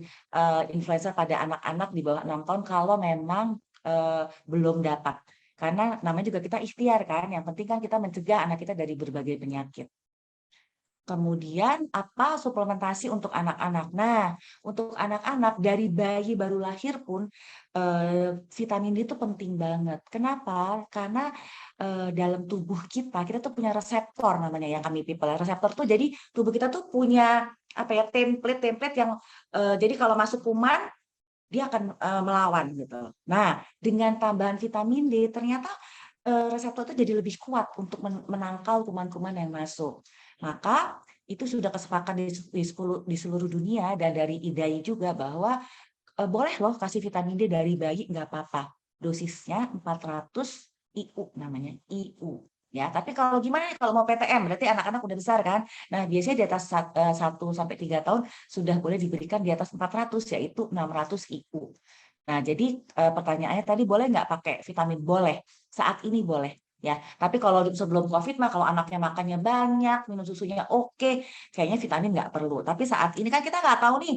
influenza pada anak-anak di bawah 6 tahun kalau memang belum dapat. Karena namanya juga kita ikhtiar kan. Yang penting kan kita mencegah anak kita dari berbagai penyakit. Kemudian apa suplementasi untuk anak-anak? Nah, untuk anak-anak dari bayi baru lahir pun vitamin D itu penting banget. Kenapa? Karena dalam tubuh kita tuh punya reseptor namanya yang kami people. Reseptor tuh jadi tubuh kita tuh punya apa ya template yang jadi kalau masuk kuman dia akan melawan gitu. Nah, dengan tambahan vitamin D ternyata reseptor itu jadi lebih kuat untuk menangkal kuman-kuman yang masuk. Maka itu sudah kesepakatan di seluruh dunia dan dari IDAI juga bahwa boleh loh kasih vitamin D dari bayi, nggak apa-apa. Dosisnya 400 IU namanya, IU. Ya, tapi kalau gimana kalau mau PTM, berarti anak-anak udah besar kan? Nah, biasanya di atas 1-3 tahun sudah boleh diberikan di atas 400, yaitu 600 IU. Nah, jadi pertanyaannya tadi boleh nggak pakai vitamin? Boleh, saat ini boleh. Ya, tapi kalau sebelum COVID mah kalau anaknya makannya banyak, minum susunya oke, kayaknya vitamin nggak perlu. Tapi saat ini kan kita nggak tahu nih,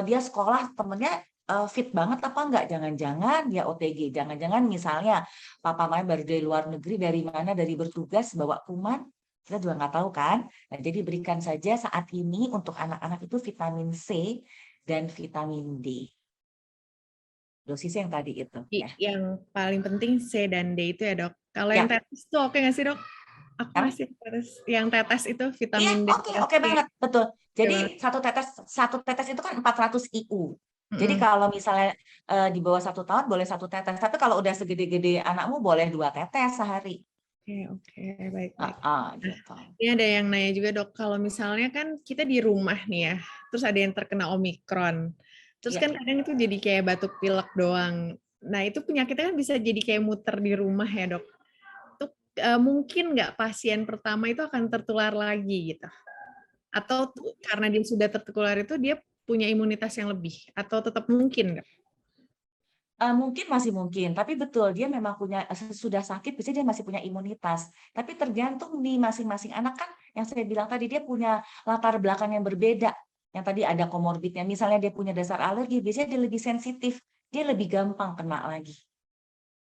dia sekolah temennya fit banget apa enggak, jangan-jangan dia OTG, jangan-jangan misalnya papa mamanya baru dari luar negeri, dari mana, dari bertugas bawa kuman, Kita juga nggak tahu kan. Nah, jadi berikan saja saat ini untuk anak-anak itu vitamin C dan vitamin D. Dosisnya yang tadi itu. Ya. Yang paling penting C dan D itu ya dok. Kalau yang tetes itu oke nggak sih dok? Aku ngasih tetes. Yang tetes itu vitamin D. Oke banget, betul. Jadi satu tetes itu kan 400 IU. Jadi kalau misalnya di bawah 1 tahun boleh 1 tetes, tapi kalau udah segede-gede anakmu boleh 2 tetes sehari. Oke, baik. Gitu. Ini ada yang nanya juga dok, kalau misalnya kan kita di rumah nih ya, terus ada yang terkena Omikron, terus kan kadang itu jadi kayak batuk pilek doang. Nah itu penyakitnya kan bisa jadi kayak muter di rumah ya dok. Itu mungkin nggak pasien pertama itu akan tertular lagi gitu? Atau karena dia sudah tertular itu dia punya imunitas yang lebih? Atau tetap mungkin nggak? Mungkin masih mungkin, tapi betul dia memang punya sudah sakit, biasanya dia masih punya imunitas. Tapi tergantung di masing-masing anak kan, yang saya bilang tadi dia punya latar belakang yang berbeda. Yang tadi ada komorbidnya, misalnya dia punya dasar alergi, biasanya dia lebih sensitif, dia lebih gampang kena lagi.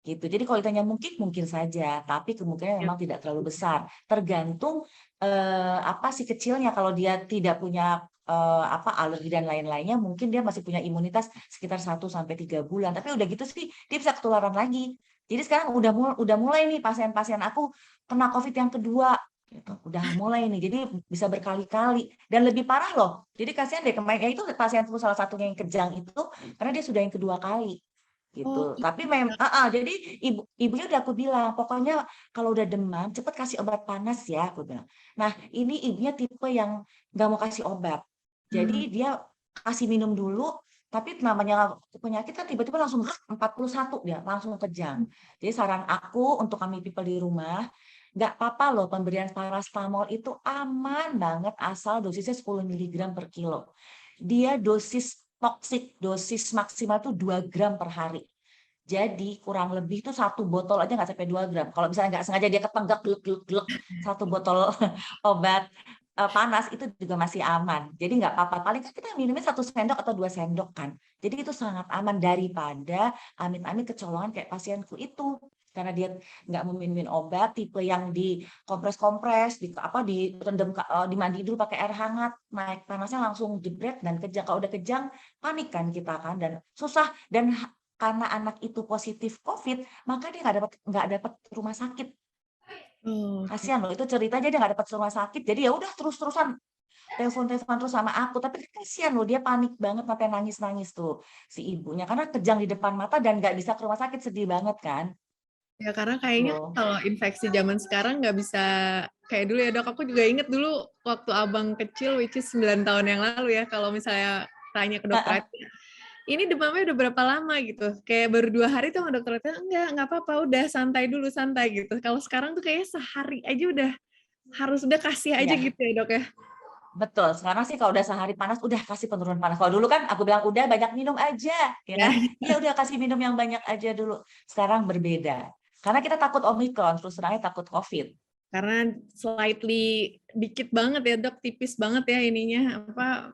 Gitu. Jadi kalau ditanya mungkin saja, tapi kemungkinan memang tidak terlalu besar. Tergantung apa sih kecilnya. Kalau dia tidak punya alergi dan lain-lainnya, mungkin dia masih punya imunitas sekitar 1-3 bulan. Tapi udah gitu sih dia bisa ketularan lagi. Jadi sekarang udah mulai nih pasien-pasien aku kena COVID yang kedua. Gitu. Udah mulai nih, jadi bisa berkali-kali dan lebih parah loh. Jadi kasihan deh kemarin ya itu pasienku salah satunya yang kejang itu karena dia sudah yang kedua kali. Gitu. Tapi memang jadi ibunya udah aku bilang pokoknya kalau udah demam cepet kasih obat panas ya, aku bilang. Nah ini ibunya tipe yang nggak mau kasih obat, jadi dia kasih minum dulu, tapi namanya penyakit kan tiba-tiba langsung 41 dia langsung kejang. Jadi saran aku untuk kami people di rumah, nggak apa-apa loh pemberian paracetamol itu aman banget asal dosisnya 10 mg per kilo. Dia dosis toksik, dosis maksimal itu 2 gram per hari. Jadi kurang lebih itu 1 botol aja nggak sampai 2 gram. Kalau misalnya nggak sengaja dia ketenggak gluk 1 botol obat panas itu juga masih aman. Jadi nggak apa-apa. Paling kan kita minumnya 1 sendok atau 2 sendok kan. Jadi itu sangat aman daripada amit-amit kecolongan kayak pasienku itu. Karena dia nggak meminum obat, tipe yang dikompres-kompres, direndam, dimandi dulu pakai air hangat, naik panasnya langsung jebret dan kejang. Kalau udah kejang, panik kan kita kan dan susah. Dan karena anak itu positif COVID, maka dia nggak dapat rumah sakit. Kasihan loh, itu cerita aja dia nggak dapat rumah sakit. Jadi ya udah terus-terusan telepon terus sama aku. Tapi kasihan loh, dia panik banget sampai nangis-nangis tuh si ibunya karena kejang di depan mata dan nggak bisa ke rumah sakit, sedih banget kan. Ya karena kayaknya kalau infeksi zaman sekarang nggak bisa kayak dulu ya dok. Aku juga inget dulu waktu abang kecil, which is 9 tahun yang lalu ya, kalau misalnya tanya ke dokter, ini demamnya udah berapa lama gitu. Kayak baru 2 hari tuh sama dokter, enggak apa-apa, udah santai dulu, santai gitu. Kalau sekarang tuh kayaknya sehari aja udah kasih aja gitu ya dok ya. Betul, sekarang sih kalau udah sehari panas, udah kasih penurunan panas. Kalau dulu kan aku bilang udah banyak minum aja, ya kan? Iya udah kasih minum yang banyak aja dulu. Sekarang berbeda. Karena kita takut Omikron, terus terangnya takut COVID. Karena slightly dikit banget ya dok, tipis banget ya ininya,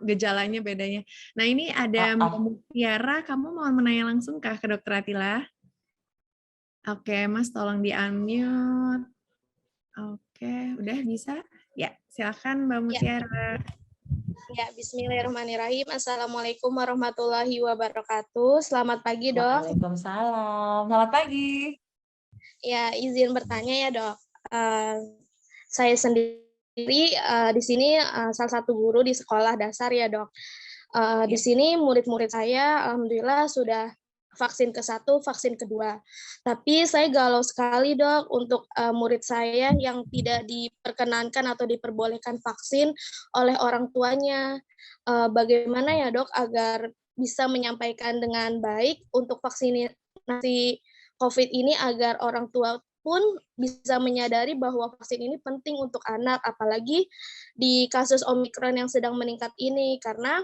gejalanya bedanya. Nah ini ada Mbak Mutiara, kamu mau menanya langsung kah ke dokter Atila? Oke, Mas tolong di-unmute. Oke, udah bisa? Ya, silakan Mbak Mutiara. Ya, bismillahirrahmanirrahim. Assalamualaikum warahmatullahi wabarakatuh. Selamat pagi, Dok. Waalaikumsalam. Selamat pagi. Ya, izin bertanya ya, Dok. Saya sendiri di sini salah satu guru di sekolah dasar ya, Dok. Di sini murid-murid saya alhamdulillah sudah vaksin ke-1, vaksin kedua. Tapi saya galau sekali, Dok, untuk murid saya yang tidak diperkenankan atau diperbolehkan vaksin oleh orang tuanya. Bagaimana ya, Dok, agar bisa menyampaikan dengan baik untuk vaksinasi COVID ini agar orang tua pun bisa menyadari bahwa vaksin ini penting untuk anak, apalagi di kasus Omikron yang sedang meningkat ini, karena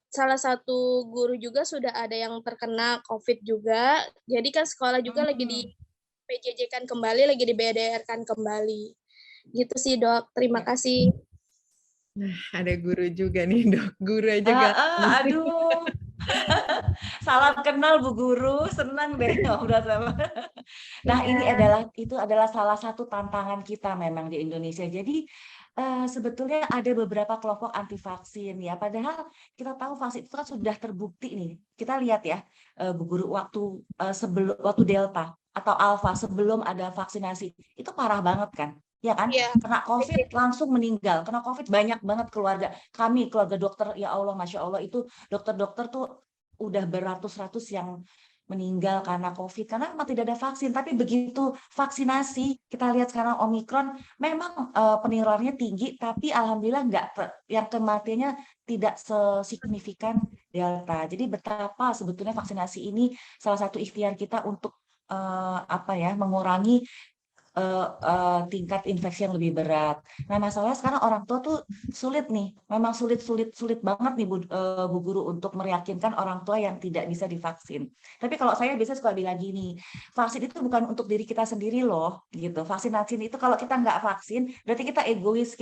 salah satu guru juga sudah ada yang terkena COVID juga, jadi kan sekolah juga lagi di PJJ-kan kembali, lagi di BDR-kan kembali. Gitu sih, Dok. Terima kasih. Nah, ada guru juga nih, Dok. Guru aja gak. Aduh. Salam kenal Bu Guru, senang deh ngobrol sama. Nah, itu adalah salah satu tantangan kita memang di Indonesia. Jadi sebetulnya ada beberapa kelompok anti vaksin ya. Padahal kita tahu vaksin itu kan sudah terbukti nih. Kita lihat ya, Bu Guru, waktu Delta atau Alpha sebelum ada vaksinasi itu parah banget kan? Ya kan? Iya. Kena COVID langsung meninggal. Kena COVID banyak banget keluarga. Kami keluarga dokter, ya Allah, Masya Allah, itu dokter-dokter tuh udah beratus-ratus yang meninggal karena COVID, karena memang tidak ada vaksin. Tapi begitu vaksinasi, kita lihat sekarang Omikron, memang penularannya tinggi, tapi alhamdulillah yang kematiannya tidak sesignifikan Delta. Jadi betapa sebetulnya vaksinasi ini salah satu ikhtiar kita untuk mengurangi tingkat infeksi yang lebih berat. Nah, masalahnya sekarang orang tua tuh sulit nih, memang sulit banget nih Bu Guru untuk meyakinkan orang tua yang tidak bisa divaksin. Tapi kalau saya biasa suka bilang gini, vaksin itu bukan untuk diri kita sendiri loh, gitu. Vaksinasi itu kalau kita nggak vaksin, berarti kita egois,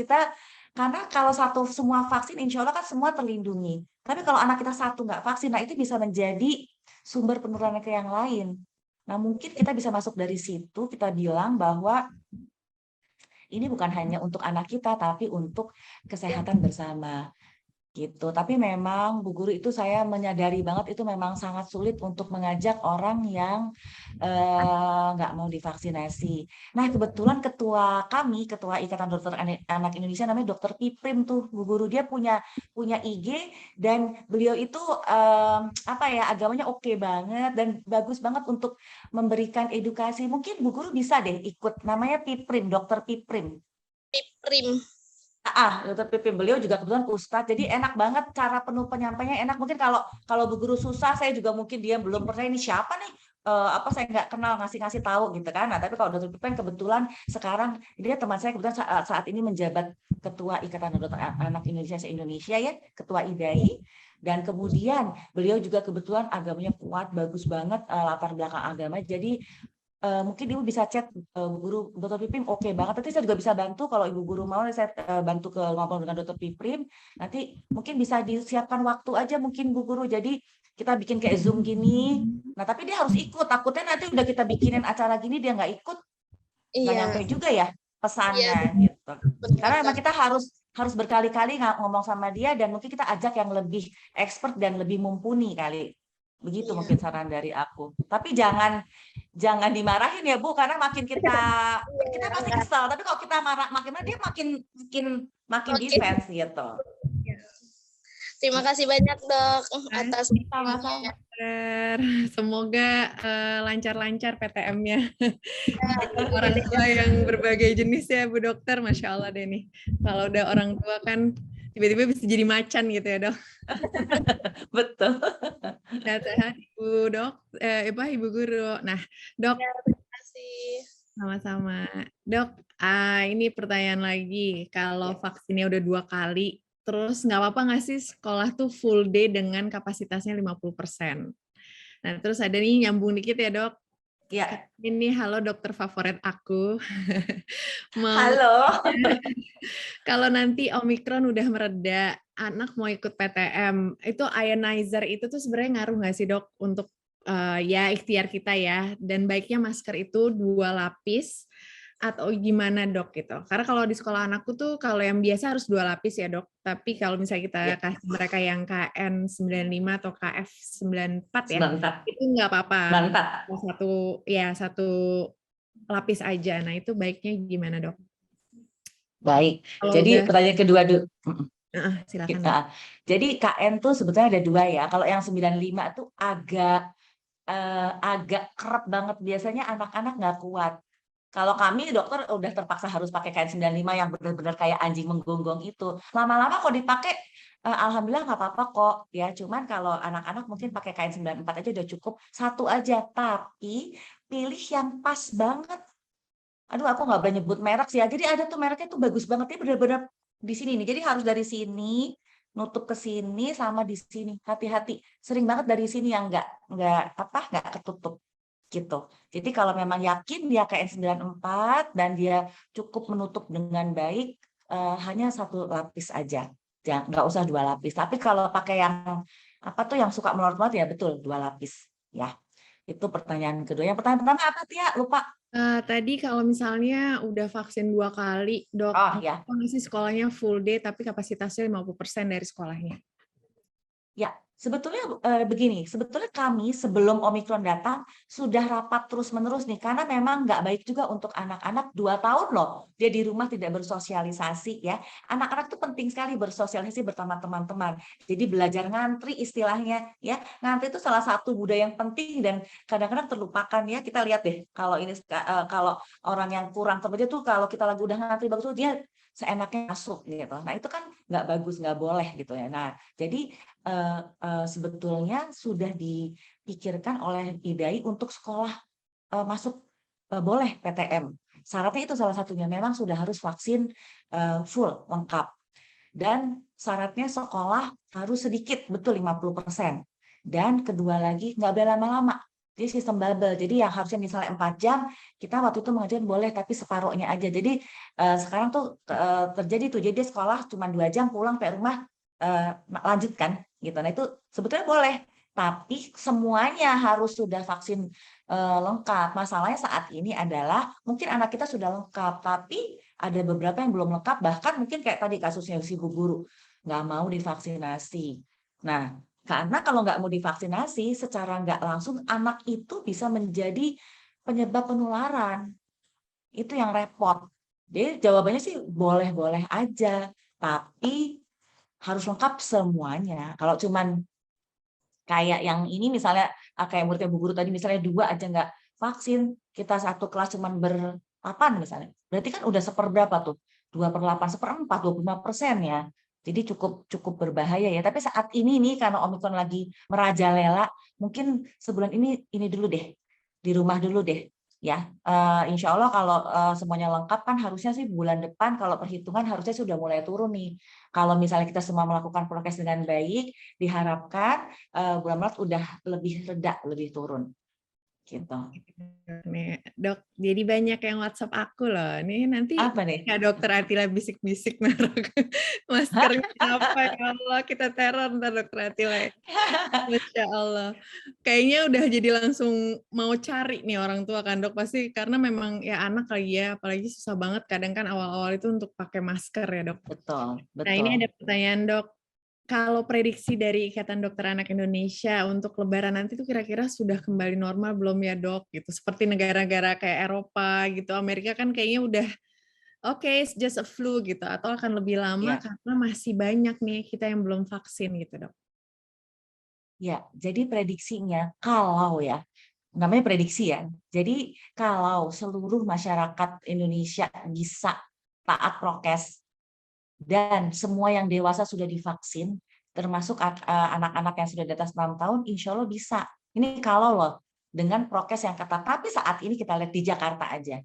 karena kalau semua vaksin, insya Allah kan semua terlindungi. Tapi kalau anak kita satu nggak vaksin, nah itu bisa menjadi sumber penularan ke yang lain. Nah, mungkin kita bisa masuk dari situ, kita bilang bahwa ini bukan hanya untuk anak kita, tapi untuk kesehatan bersama. Gitu. Tapi memang Bu Guru, itu saya menyadari banget itu memang sangat sulit untuk mengajak orang yang nggak mau divaksinasi. Nah, kebetulan ketua Ikatan Dokter Anak Indonesia namanya Dr. Piprim tuh, Bu Guru, dia punya IG, dan beliau itu agamanya oke banget dan bagus banget untuk memberikan edukasi. Mungkin Bu Guru bisa deh ikut, namanya Piprim, Dr. Piprim. Piprim. Dokter Piprim, beliau juga kebetulan Ustadz, jadi enak banget cara penuh penyampaiannya, enak. Mungkin kalau Bu Guru susah, saya juga mungkin dia belum percaya ini siapa nih, saya nggak kenal, ngasih tahu gitu kan. Nah, tapi kalau Dokter Piprim kebetulan sekarang dia teman saya, kebetulan saat ini menjabat Ketua Ikatan Dokter Anak Indonesia ya, Ketua IDAI. Dan kemudian beliau juga kebetulan agamanya kuat, bagus banget latar belakang agama. Jadi mungkin Ibu bisa chat Bu Guru, Dr. Piprim oke banget. Nanti saya juga bisa bantu, kalau Ibu Guru mau saya bantu ke ngobrol dengan Dr. Piprim. Nanti mungkin bisa disiapkan waktu aja mungkin Bu Guru. Jadi kita bikin kayak Zoom gini. Nah, tapi dia harus ikut. Takutnya nanti udah kita bikinin acara gini dia nggak ikut, nggak nyampe juga ya pesannya gitu. Karena memang kita harus berkali-kali ngomong sama dia, dan mungkin kita ajak yang lebih expert dan lebih mumpuni kali. Begitu mungkin saran dari aku. Tapi jangan dimarahin ya Bu, karena makin kita pasti kesel. Tapi kalau kita makin marah, dia makin defense gitu. Terima kasih banyak Dok atas sama-sama. Semoga lancar-lancar PTM-nya. Orang tua yang berbagai jenis ya Bu Dokter, Masya Allah deh nih. Kalau udah orang tua kan tiba-tiba bisa jadi macan gitu ya Dok. Betul. Sehat Ibu Guru. Nah Dok, terima kasih. Sama-sama. Dok, ini pertanyaan lagi. Kalau vaksinnya udah 2 kali, terus nggak apa-apa nggak sih sekolah tuh full day dengan kapasitasnya 50%? Nah, terus ada nih nyambung dikit ya Dok. Ya. Ini halo dokter favorit aku. Halo. Kalau nanti Omikron udah mereda, anak mau ikut PTM, itu ionizer itu tuh sebenarnya ngaruh nggak sih Dok untuk ya ikhtiar kita ya? Dan baiknya masker itu 2 lapis atau gimana Dok gitu? Karena kalau di sekolah anakku tuh kalau yang biasa harus 2 lapis ya Dok. Tapi kalau misalnya kita kasih mereka yang KN95 atau KF94 ya, 94. Itu nggak apa-apa. 94. Satu lapis aja. Nah itu baiknya gimana Dok? Baik. Kalau jadi pertanyaan kedua dulu. Silakan. Jadi KN tuh sebetulnya ada 2 ya. Kalau yang 95 tuh agak kerap banget. Biasanya anak-anak nggak kuat. Kalau kami dokter udah terpaksa harus pakai KN95 yang benar-benar kayak anjing menggonggong itu. Lama-lama kok dipakai, alhamdulillah nggak apa-apa kok. Ya, cuman kalau anak-anak mungkin pakai KN94 aja udah cukup. 1 aja, tapi pilih yang pas banget. Aduh, aku nggak boleh nyebut merek sih ya. Jadi ada tuh mereknya tuh bagus banget, dia benar-benar di sini nih. Jadi harus dari sini nutup ke sini sama di sini. Hati-hati. Sering banget dari sini yang nggak ketutup. Gitu. Jadi kalau memang yakin dia KN94 dan dia cukup menutup dengan baik, hanya 1 lapis aja. Nggak usah 2 lapis. Tapi kalau pakai yang Apa tuh yang suka melorot-melorot? Ya betul, 2 lapis. Ya, itu pertanyaan kedua. Yang pertanyaan pertama apa Tia? Lupa. Tadi kalau misalnya udah vaksin 2 kali, dok, Oh ya, kondisi sekolahnya full day tapi kapasitasnya 50% dari sekolahnya. ya, sebetulnya begini, sebetulnya kami sebelum Omikron datang sudah rapat terus-menerus nih, karena memang nggak baik juga untuk anak-anak 2 tahun loh, dia di rumah tidak bersosialisasi ya. Anak-anak tuh penting sekali bersosialisasi bersama teman-teman. Jadi belajar ngantri istilahnya ya. Ngantri itu salah satu budaya yang penting dan kadang-kadang terlupakan ya. Kita lihat deh kalau ini kalau orang yang kurang terpencil tuh kalau kita lagi udah ngantri bagus tuh dia seenaknya masuk gitu. Nah itu kan nggak bagus, nggak boleh gitu ya. Nah jadi sebetulnya sudah dipikirkan oleh IDAI untuk sekolah masuk boleh PTM. Syaratnya itu salah satunya memang sudah harus vaksin full lengkap. Dan syaratnya sekolah harus sedikit, betul 50%. Dan kedua lagi nggak boleh lama-lama. Jadi sistem bubble. Jadi yang harusnya misalnya 4 jam, kita waktu itu mengajarkan boleh tapi separuhnya aja. Jadi sekarang tuh terjadi tuh. Jadi sekolah cuma 2 jam pulang ke rumah lanjutkan gitu. Nah itu sebetulnya boleh, tapi semuanya harus sudah vaksin lengkap. Masalahnya saat ini adalah mungkin anak kita sudah lengkap, tapi ada beberapa yang belum lengkap, bahkan mungkin kayak tadi kasusnya si Bu Guru nggak mau divaksinasi. Nah, karena kalau nggak mau divaksinasi, secara nggak langsung anak itu bisa menjadi penyebab penularan. Itu yang repot. Jadi jawabannya sih boleh-boleh aja, tapi harus lengkap semuanya. Kalau cuman kayak yang ini misalnya kayak muridnya Bu Guru tadi misalnya 2 aja nggak vaksin, kita satu kelas cuman ber-8 misalnya. Berarti kan udah seperberapa tuh? 2/8, 1/4, 25% ya. Jadi cukup berbahaya ya. Tapi saat ini nih karena Omikron lagi merajalela, mungkin sebulan ini dulu deh. Di rumah dulu deh. Ya, insya Allah kalau semuanya lengkap kan harusnya sih bulan depan kalau perhitungan harusnya sudah mulai turun nih. Kalau misalnya kita semua melakukan prokes dengan baik, diharapkan bulan Maret udah lebih reda, lebih turun. Gitu. Nih, dok, jadi banyak yang WhatsApp aku loh. Nih nanti Apa nih? ya dokter Atila bisik-bisik naruh maskernya apa ya Allah, kita teror ntar dokter Atila. Masya Allah. Kayaknya udah jadi langsung mau cari nih orang tua kan dok, pasti karena memang ya anak lagi ya, apalagi susah banget kadang kan awal-awal itu untuk pakai masker ya dok. Betul, Nah ini betul. ada pertanyaan dok, kalau prediksi dari Ikatan Dokter Anak Indonesia untuk Lebaran nanti tuh kira-kira sudah kembali normal belum ya dok? Gitu seperti negara-negara kayak Eropa gitu, Amerika kan kayaknya udah oke, it's just a flu gitu, atau akan lebih lama Ya, karena masih banyak nih kita yang belum vaksin gitu dok. ya. Jadi prediksinya kalau ya, namanya prediksi ya. Jadi kalau seluruh masyarakat Indonesia bisa taat prokes dan semua yang dewasa sudah divaksin, termasuk anak-anak yang sudah di atas 6 tahun, insya Allah bisa. Ini kalau loh, dengan prokes yang ketat. Tapi saat ini kita lihat di Jakarta aja.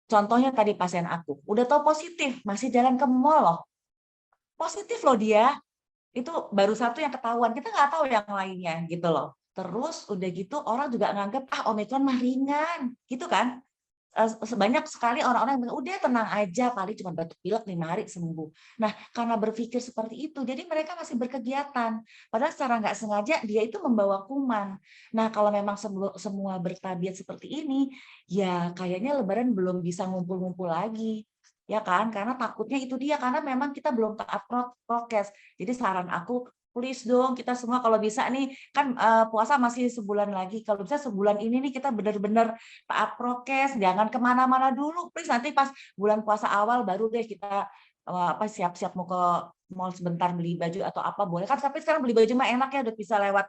Contohnya tadi pasien aku, udah tahu positif, masih jalan ke mall loh. Positif loh dia, itu baru satu yang ketahuan, kita nggak tahu yang lainnya gitu loh. Terus udah gitu orang juga nganggap, Omikron mah ringan, gitu kan. Sebanyak sekali orang-orang yang bilang, udah tenang aja, paling cuma batuk pilek 5 hari sembuh. Nah, karena berpikir seperti itu, jadi mereka masih berkegiatan. Padahal secara nggak sengaja dia itu membawa kuman. Nah, kalau memang semua bertabiat seperti ini, ya kayaknya Lebaran belum bisa ngumpul-ngumpul lagi. Ya kan? Karena takutnya itu dia, karena memang kita belum taat prokes. Jadi saran aku, please dong kita semua kalau bisa nih, kan puasa masih sebulan lagi. Kalau bisa sebulan ini nih kita benar-benar taat prokes, jangan kemana-mana dulu, please. Nanti pas bulan puasa awal baru deh kita siap-siap mau ke mall sebentar beli baju atau apa boleh kan. Tapi sekarang beli baju mah enak ya, udah bisa lewat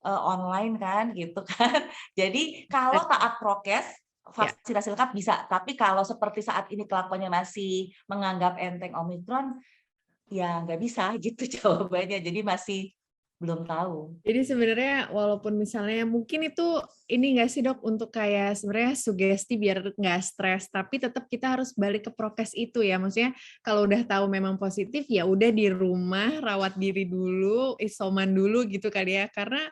online kan, gitu kan. Jadi kalau taat prokes, vaksinasi lengkap bisa. Tapi kalau seperti saat ini kelakuannya masih menganggap enteng Omikron, ya nggak bisa gitu jawabannya. Jadi masih belum tahu. Jadi sebenarnya walaupun misalnya mungkin itu ini nggak sih dok untuk kayak sebenarnya sugesti biar nggak stres, tapi tetap kita harus balik ke prokes itu ya. Maksudnya kalau udah tahu memang positif ya udah di rumah rawat diri dulu, isoman dulu gitu kali ya. Karena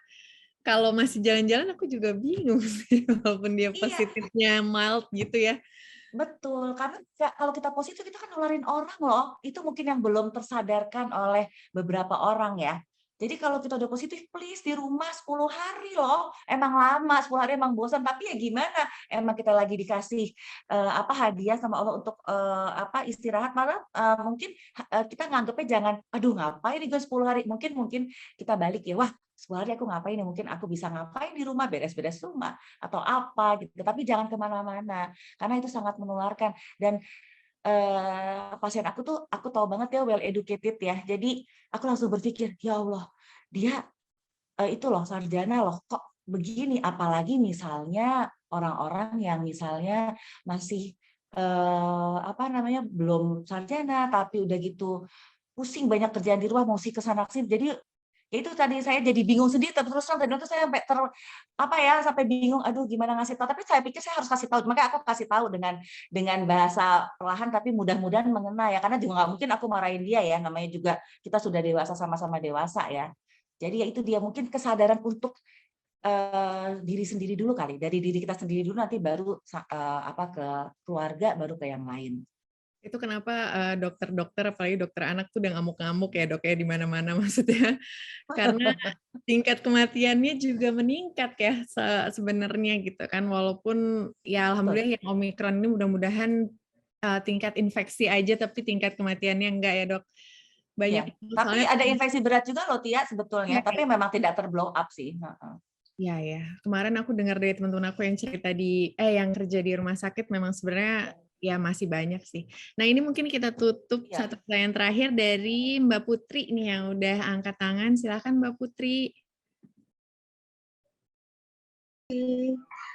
kalau masih jalan-jalan aku juga bingung sih walaupun dia Iya, positifnya mild gitu ya. betul. Karena kalau kita positif itu kan nularin orang loh. Itu mungkin yang belum tersadarkan oleh beberapa orang ya. Jadi kalau kita udah positif, please di rumah 10 hari loh. Emang lama, 10 hari emang bosan, tapi ya gimana? Emang kita lagi dikasih hadiah sama Allah untuk istirahat, malah mungkin kita nganggapnya jangan, aduh ngapain nih gue 10 hari? Mungkin kita balik ya, wah 10 hari aku ngapain ya? Mungkin aku bisa ngapain di rumah, beres-beres rumah atau apa gitu. Tapi jangan kemana-mana, karena itu sangat menularkan. Dan pasien aku tahu banget ya, well educated ya. Jadi aku langsung berpikir, ya Allah, dia itu loh sarjana loh, kok begini? Apalagi misalnya orang-orang yang misalnya masih belum sarjana tapi udah gitu pusing, banyak kerjaan di rumah, mesti kesana sini. Jadi ya itu tadi saya jadi bingung sendiri, terus tadi itu saya sampai bingung, aduh gimana ngasih tahu, tapi saya pikir saya harus kasih tahu, makanya aku kasih tahu dengan bahasa perlahan tapi mudah-mudahan mengena ya, karena juga nggak mungkin aku marahin dia ya, namanya juga kita sudah dewasa, sama-sama dewasa ya. Jadi ya itu dia, mungkin kesadaran untuk diri sendiri dulu kali, dari diri kita sendiri dulu, nanti baru ke keluarga, baru ke yang lain. Itu kenapa dokter-dokter, apalagi dokter anak tuh udah ngamuk-ngamuk ya dok ya di mana-mana maksudnya. Karena tingkat kematiannya juga meningkat ya sebenarnya gitu kan. Walaupun ya alhamdulillah yang Omikron ini mudah-mudahan tingkat infeksi aja tapi tingkat kematiannya enggak ya dok. Banyak. Ya. Tapi ada infeksi berat juga loh Tia sebetulnya, tapi memang tidak terblow up sih. Ya. Kemarin aku dengar dari teman-teman aku yang cerita yang kerja di rumah sakit, memang sebenarnya ya masih banyak sih. Nah ini mungkin kita tutup satu pertanyaan terakhir dari Mbak Putri nih yang udah angkat tangan. Silakan Mbak Putri.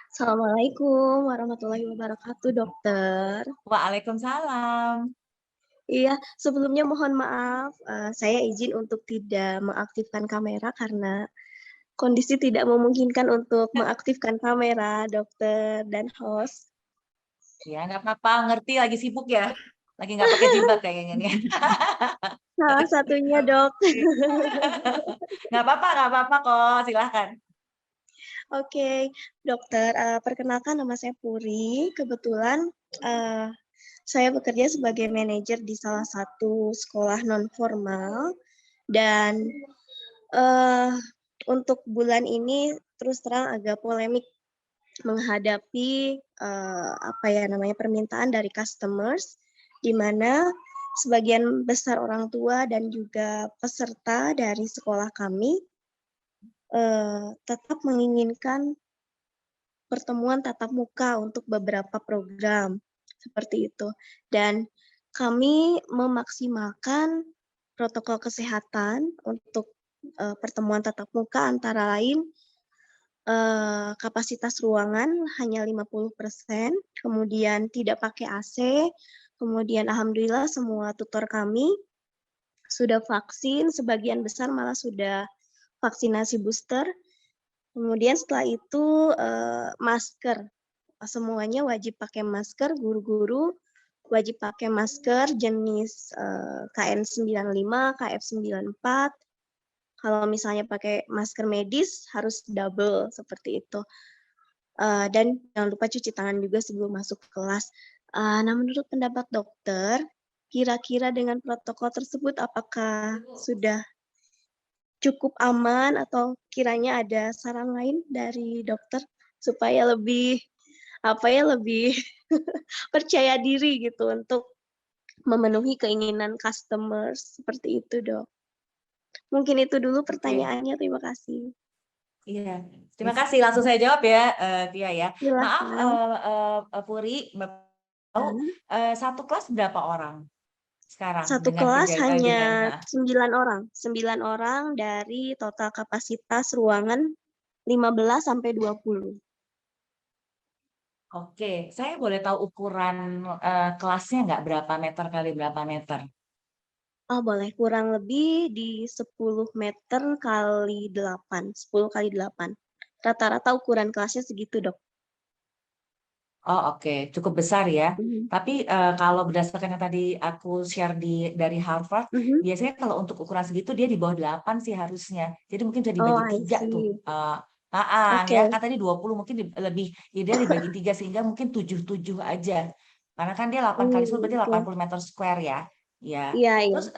Assalamualaikum warahmatullahi wabarakatuh, dokter. Waalaikumsalam. Iya, sebelumnya mohon maaf, saya izin untuk tidak mengaktifkan kamera karena kondisi tidak memungkinkan untuk mengaktifkan kamera, dokter dan host. Ya, nggak apa-apa, ngerti lagi sibuk ya. Lagi nggak pakai jilbab kayaknya nih. Salah satunya, dok. Nggak apa-apa kok, silahkan. Oke, dokter, perkenalkan nama saya Puri. Kebetulan saya bekerja sebagai manajer di salah satu sekolah non-formal. Dan untuk bulan ini terus terang agak polemik menghadapi permintaan dari customers, di mana sebagian besar orang tua dan juga peserta dari sekolah kami tetap menginginkan pertemuan tatap muka untuk beberapa program seperti itu, dan kami memaksimalkan protokol kesehatan untuk pertemuan tatap muka, antara lain kapasitas ruangan hanya 50%, kemudian tidak pakai AC, kemudian alhamdulillah semua tutor kami sudah vaksin, sebagian besar malah sudah vaksinasi booster. Kemudian setelah itu masker, semuanya wajib pakai masker, guru-guru wajib pakai masker jenis KN95, KF94. Kalau misalnya pakai masker medis harus double seperti itu. Dan jangan lupa cuci tangan juga sebelum masuk kelas. Nah, menurut pendapat dokter, kira-kira dengan protokol tersebut apakah sudah cukup aman atau kiranya ada saran lain dari dokter supaya lebih percaya diri gitu untuk memenuhi keinginan customers seperti itu, dok. Mungkin itu dulu pertanyaannya, terima kasih. Iya, terima kasih. Langsung saya jawab ya, Tia ya. Maaf, Puri, satu kelas berapa orang sekarang? Satu kelas hanya 9 orang. 9 orang dari total kapasitas ruangan 15 sampai 20. Oke, saya boleh tahu ukuran kelasnya nggak, berapa meter kali berapa meter? Oh, boleh. Kurang lebih di 10 meter kali 8. 10 kali 8. Rata-rata ukuran kelasnya segitu, dok. Oh, oke. Cukup besar ya. Tapi kalau berdasarkan yang tadi aku share dari Harvard, biasanya kalau untuk ukuran segitu dia di bawah 8 sih harusnya. Jadi mungkin bisa dibagi 3 tuh. Ya kan tadi 20, mungkin lebih ideal dibagi 3 sehingga mungkin 7 aja. Karena kan dia 8 kali 10 berarti 80 meter square ya. Ya. Terus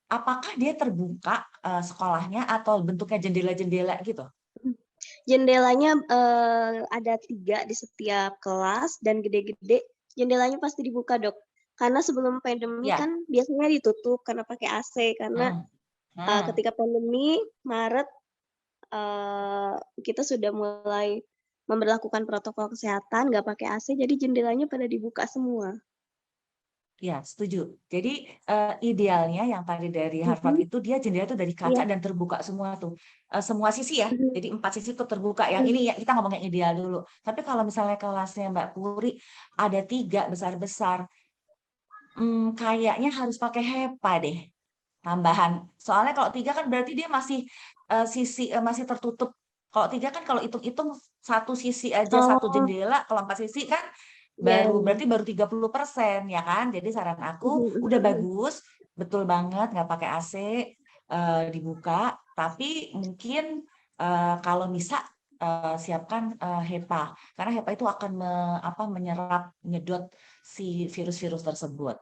apakah dia terbuka sekolahnya atau bentuknya jendela-jendela gitu? Jendelanya ada 3 di setiap kelas dan gede-gede. Jendelanya pasti dibuka, Dok. Karena sebelum pandemi Ya. kan biasanya ditutup karena pakai AC. Karena ketika pandemi Maret kita sudah mulai memberlakukan protokol kesehatan, nggak pakai AC, jadi jendelanya pada dibuka semua. Ya, setuju. Jadi idealnya yang tadi dari Harvard itu dia jendela itu dari kaca dan terbuka semua tuh. Semua sisi ya. Jadi 4 sisi itu terbuka. Yang ini ya kita ngomong yang ideal dulu. Tapi kalau misalnya kelasnya Mbak Puri ada 3 besar-besar, kayaknya harus pakai HEPA deh. Tambahan. Soalnya kalau 3 kan berarti dia masih sisi masih tertutup. Kalau 3 kan kalau hitung-hitung 1 sisi aja satu jendela, kalau 4 sisi kan berarti baru 30% ya kan. Jadi saran aku udah bagus, betul banget nggak pakai AC, dibuka, tapi mungkin kalau bisa siapkan HEPA karena HEPA itu akan menyerap, menyedot si virus-virus tersebut.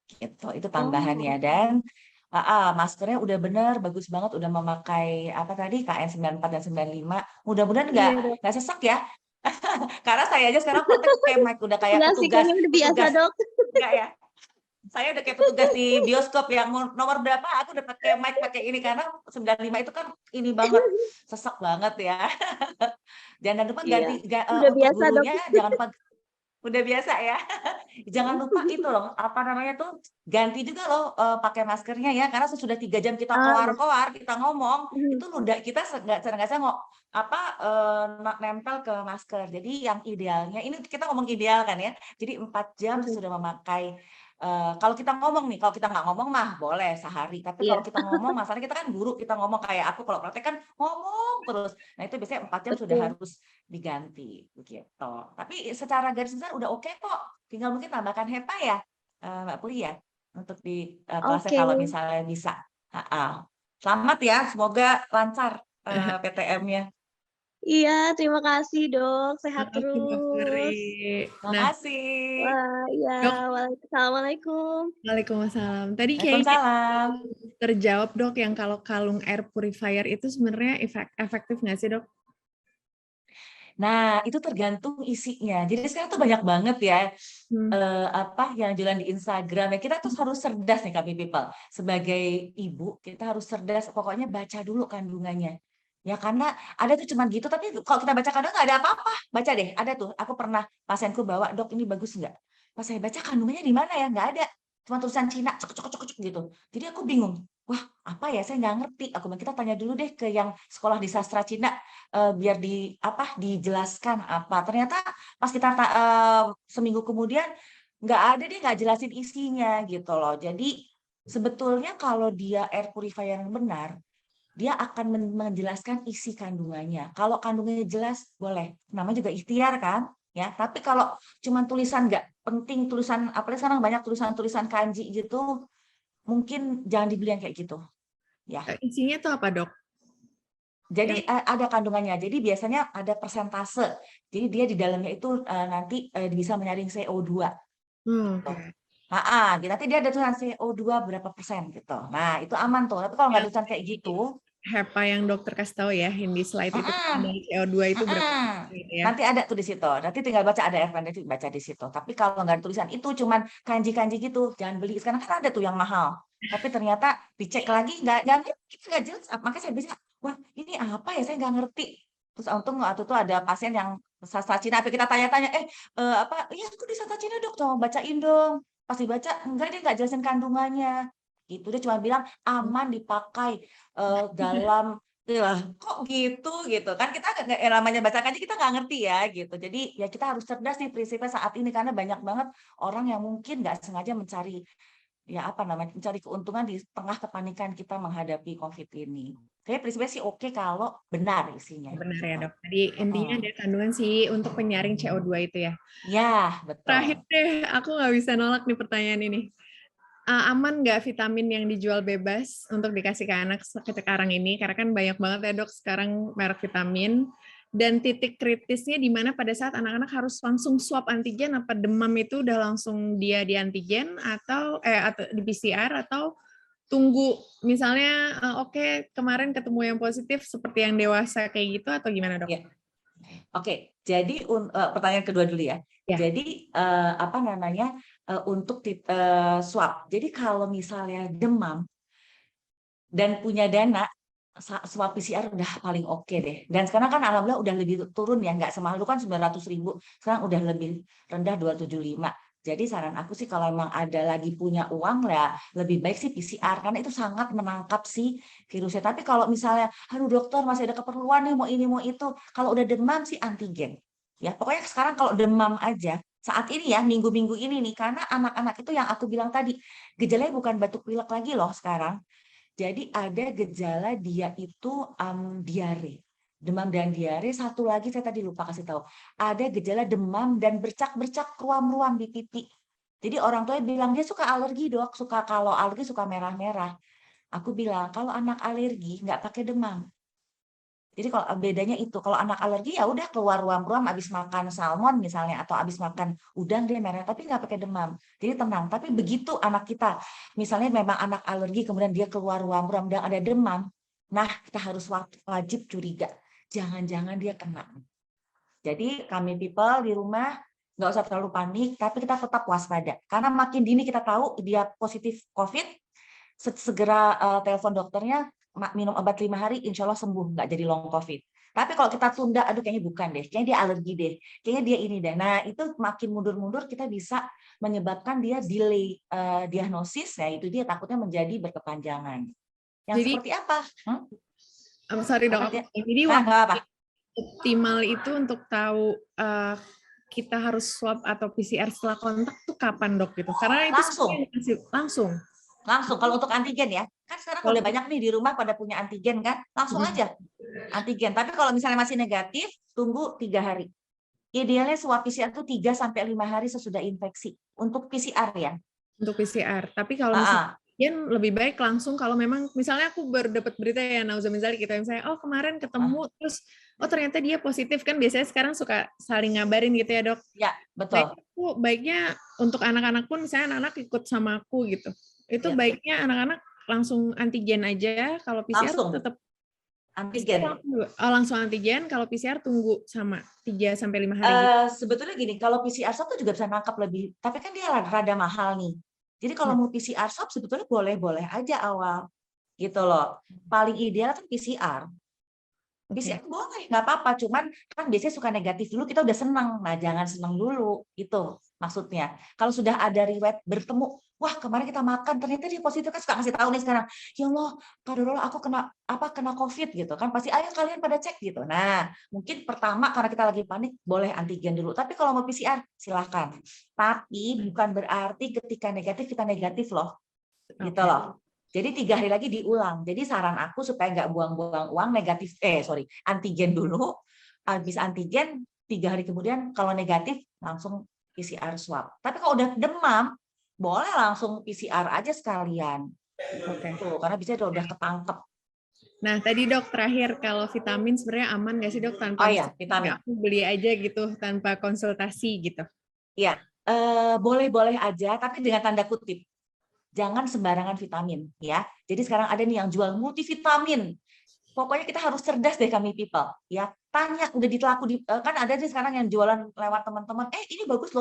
Gitu, itu tambahannya. Dan maskernya udah benar, bagus banget, udah memakai apa tadi KN94 dan 95. Mudah-mudahan nggak sesak ya. Karena saya aja sekarang praktek pakai mic udah kayak petugas. Udah biasa, Dok. Enggak ya. Saya udah kayak petugas di bioskop yang nomor berapa aku udah pakai mic pakai ini karena 95 itu kan ini banget, sesak banget ya. Jangan lupa ganti udah untuk biasa, gurunya, Dok. jangan lupa udah biasa ya. Jangan lupa itu loh, apa namanya tuh, ganti juga loh pakai maskernya ya, karena sesudah 3 jam kita keluar-keluar, kita ngomong, itu ludah kita nggak nempel ke masker. Jadi yang idealnya, ini kita ngomong ideal kan ya, jadi 4 jam sudah memakai. Kalau kita ngomong nih, kalau kita nggak ngomong mah boleh sehari. Tapi kalau kita ngomong, masalahnya kita kan guru, kita ngomong kayak aku kalau praktek kan ngomong terus. Nah itu biasanya 4 jam sudah harus diganti begitu. Tapi secara garis besar udah oke kok. Tinggal mungkin tambahkan HEPA ya, Mbak Puri ya, untuk di kelasnya kalau misalnya bisa. Selamat ya, semoga lancar PTM-nya. Iya, terima kasih, Dok. Sehat terus. Terima kasih. Wah, iya. Assalamualaikum. Waalaikumsalam. Tadi Waalaikumsalam. terjawab, Dok, yang kalau kalung air purifier itu sebenarnya efektif nggak sih, Dok? Nah, itu tergantung isinya. Jadi sekarang tuh banyak banget ya yang jualan di Instagram. Ya, kita tuh harus cerdas nih kami people. Sebagai ibu, kita harus cerdas. Pokoknya baca dulu kandungannya. Ya karena ada tuh cuma gitu, tapi kalau kita baca kandungan nggak ada apa-apa. Baca deh, ada tuh. Aku pernah pasienku bawa, Dok ini bagus nggak? Pas saya baca kandungannya di mana ya? Nggak ada. Cuma tulisan Cina, cek gitu. Jadi aku bingung. Wah, apa ya? Saya nggak ngerti. Aku bilang, kita tanya dulu deh ke yang sekolah di sastra Cina biar dijelaskan apa. Ternyata pas kita seminggu kemudian nggak ada, dia nggak jelasin isinya gitu loh. Jadi sebetulnya kalau dia air purifier yang benar, dia akan menjelaskan isi kandungannya. Kalau kandungannya jelas, boleh. Namanya juga ikhtiar kan? Ya, tapi kalau cuma tulisan nggak penting, tulisan apalagi sekarang banyak tulisan-tulisan kanji gitu, mungkin jangan dibeli yang kayak gitu. Ya. Isinya tuh apa, Dok? Jadi ada kandungannya. Jadi biasanya ada persentase. Jadi dia di dalamnya itu nanti bisa menyaring CO2. Nanti dia ada tulisan CO2 berapa persen gitu. Nah, itu aman tuh. Tapi kalau nggak tulisan kayak gitu, HEPA yang dokter kasih tahu ya, yang di slide itu dari CO2 itu berapa gitu ya. Nanti ada tuh di situ. Nanti tinggal baca, ada referensi baca di situ. Tapi kalau nggak ada tulisan itu cuman kanji-kanji gitu, jangan beli. Sekarang kan ada tuh yang mahal. Tapi ternyata dicek lagi nggak jelas. Makanya saya bisa, wah ini apa ya, saya nggak ngerti. Terus untung waktu itu ada pasien yang sastra Cina, tapi kita tanya-tanya, ya aku di sastra Cina, Dok, coba bacain dong. Pas dibaca, enggak, dia nggak jelasin kandungannya. Gitu, dia cuma bilang aman dipakai dalam kok gitu kan kita namanya baca kanji kita nggak ngerti ya gitu. Jadi ya kita harus cerdas nih prinsipnya saat ini karena banyak banget orang yang mungkin nggak sengaja mencari mencari keuntungan di tengah kepanikan kita menghadapi COVID ini. Jadi prinsipnya sih oke kalau benar isinya. Benar ya, Dok. Jadi intinya ada kandungan sih untuk penyaring CO2 itu ya. Ya, betul. Terakhir deh, aku nggak bisa nolak nih pertanyaan ini. Aman nggak vitamin yang dijual bebas untuk dikasih ke anak sekarang ini? Karena kan banyak banget ya, Dok, sekarang merek vitamin. Dan titik kritisnya di mana pada saat anak-anak harus langsung swab antigen, apa demam itu udah langsung dia di antigen atau di PCR, atau tunggu misalnya oke, kemarin ketemu yang positif seperti yang dewasa kayak gitu atau gimana, Dok? Ya. Oke, jadi pertanyaan kedua dulu ya. Ya. Jadi apa namanya untuk swab. Jadi kalau misalnya demam dan punya dana, swab PCR udah paling oke deh. Dan sekarang kan alhamdulillah udah lebih turun ya, nggak semahal itu kan 900.000, sekarang udah lebih rendah 275. Jadi saran aku sih kalau emang ada lagi punya uang ya lebih baik sih PCR karena itu sangat menangkap si virusnya. Tapi kalau misalnya, aduh dokter masih ada keperluan nih mau ini mau itu, kalau udah demam sih antigen. Ya pokoknya sekarang kalau demam aja saat ini ya minggu-minggu ini nih karena anak-anak itu yang aku bilang tadi gejalanya bukan batuk pilek lagi loh sekarang. Jadi ada gejala dia itu diare. Demam dan diare, satu lagi saya tadi lupa kasih tahu. Ada gejala demam dan bercak-bercak ruam-ruam di pipi. Jadi orang tua bilang dia suka alergi, Dok. Kalau alergi suka merah-merah. Aku bilang kalau anak alergi nggak pakai demam. Jadi kalau bedanya itu, kalau anak alergi ya udah keluar ruam-ruam habis makan salmon misalnya atau habis makan udang dia merah, tapi nggak pakai demam. Jadi tenang. Tapi begitu anak kita, misalnya memang anak alergi kemudian dia keluar ruam-ruam dan ada demam, nah kita harus wajib curiga. Jangan-jangan dia kena. Jadi kami people di rumah nggak usah terlalu panik, tapi kita tetap waspada. Karena makin dini kita tahu dia positif COVID, segera telepon dokternya, minum obat 5 hari, insya Allah sembuh, nggak jadi long COVID. Tapi kalau kita tunda, aduh kayaknya bukan deh, kayaknya dia alergi deh, kayaknya dia ini deh. Nah itu makin mundur-mundur kita bisa menyebabkan dia delay diagnosis, ya itu dia takutnya menjadi berkepanjangan. Yang Jadi, seperti apa? Sorry dok, jadi waktu apa? Optimal itu untuk tahu kita harus swab atau PCR setelah kontak tuh kapan dok gitu? Karena itu langsung. Kalau untuk antigen ya, kan sekarang udah banyak nih di rumah pada punya antigen kan, langsung aja antigen. Tapi kalau misalnya masih negatif, tunggu 3 hari. Idealnya swab PCR itu 3-5 hari sesudah infeksi untuk PCR ya. Untuk PCR. Tapi kalau misalnya lebih baik langsung kalau memang misalnya aku baru dapat berita ya misalnya kita oh kemarin ketemu terus oh ternyata dia positif kan biasanya sekarang suka saling ngabarin gitu ya dok. Ya betul. Nah, baiknya untuk anak-anak pun misalnya anak ikut sama aku gitu. Itu ya. Baiknya anak-anak langsung antigen aja kalau PCR langsung. tetap antigen. Langsung antigen, kalau PCR tunggu sama 3-5 hari. Sebetulnya gini, kalau PCR swab tuh juga bisa nangkap lebih, tapi kan dia rada mahal nih. Jadi kalau mau PCR swab sebetulnya boleh-boleh aja awal, gitu loh. Paling ideal kan PCR. PCR boleh, nggak apa-apa. Cuman kan biasanya suka negatif dulu, kita udah senang. Nah, jangan senang dulu, itu maksudnya. Kalau sudah ada riwayat bertemu, wah kemarin kita makan, ternyata dia positif kan suka ngasih tahu nih sekarang. Ya Allah, Kak Dorol, aku kena COVID gitu kan. Pasti ayo kalian pada cek gitu. Nah, mungkin pertama karena kita lagi panik, boleh antigen dulu. Tapi kalau mau PCR, silahkan. Tapi bukan berarti ketika negatif, kita negatif loh. Gitu loh. Jadi 3 hari lagi diulang. Jadi saran aku supaya nggak buang-buang uang antigen dulu. Habis antigen 3 hari kemudian kalau negatif langsung PCR swab. Tapi kalau udah demam boleh langsung PCR aja sekalian. Tuh, karena bisa udah ketangkep. Nah tadi dok terakhir kalau vitamin sebenarnya aman nggak sih dok tanpa vitamin aku beli aja gitu tanpa konsultasi gitu? Iya, boleh-boleh aja tapi dengan tanda kutip. Jangan sembarangan vitamin ya. Jadi sekarang ada nih yang jual multivitamin. Pokoknya kita harus cerdas deh kami people ya. Tanya udah ditelaku kan ada nih sekarang yang jualan lewat teman-teman. Ini bagus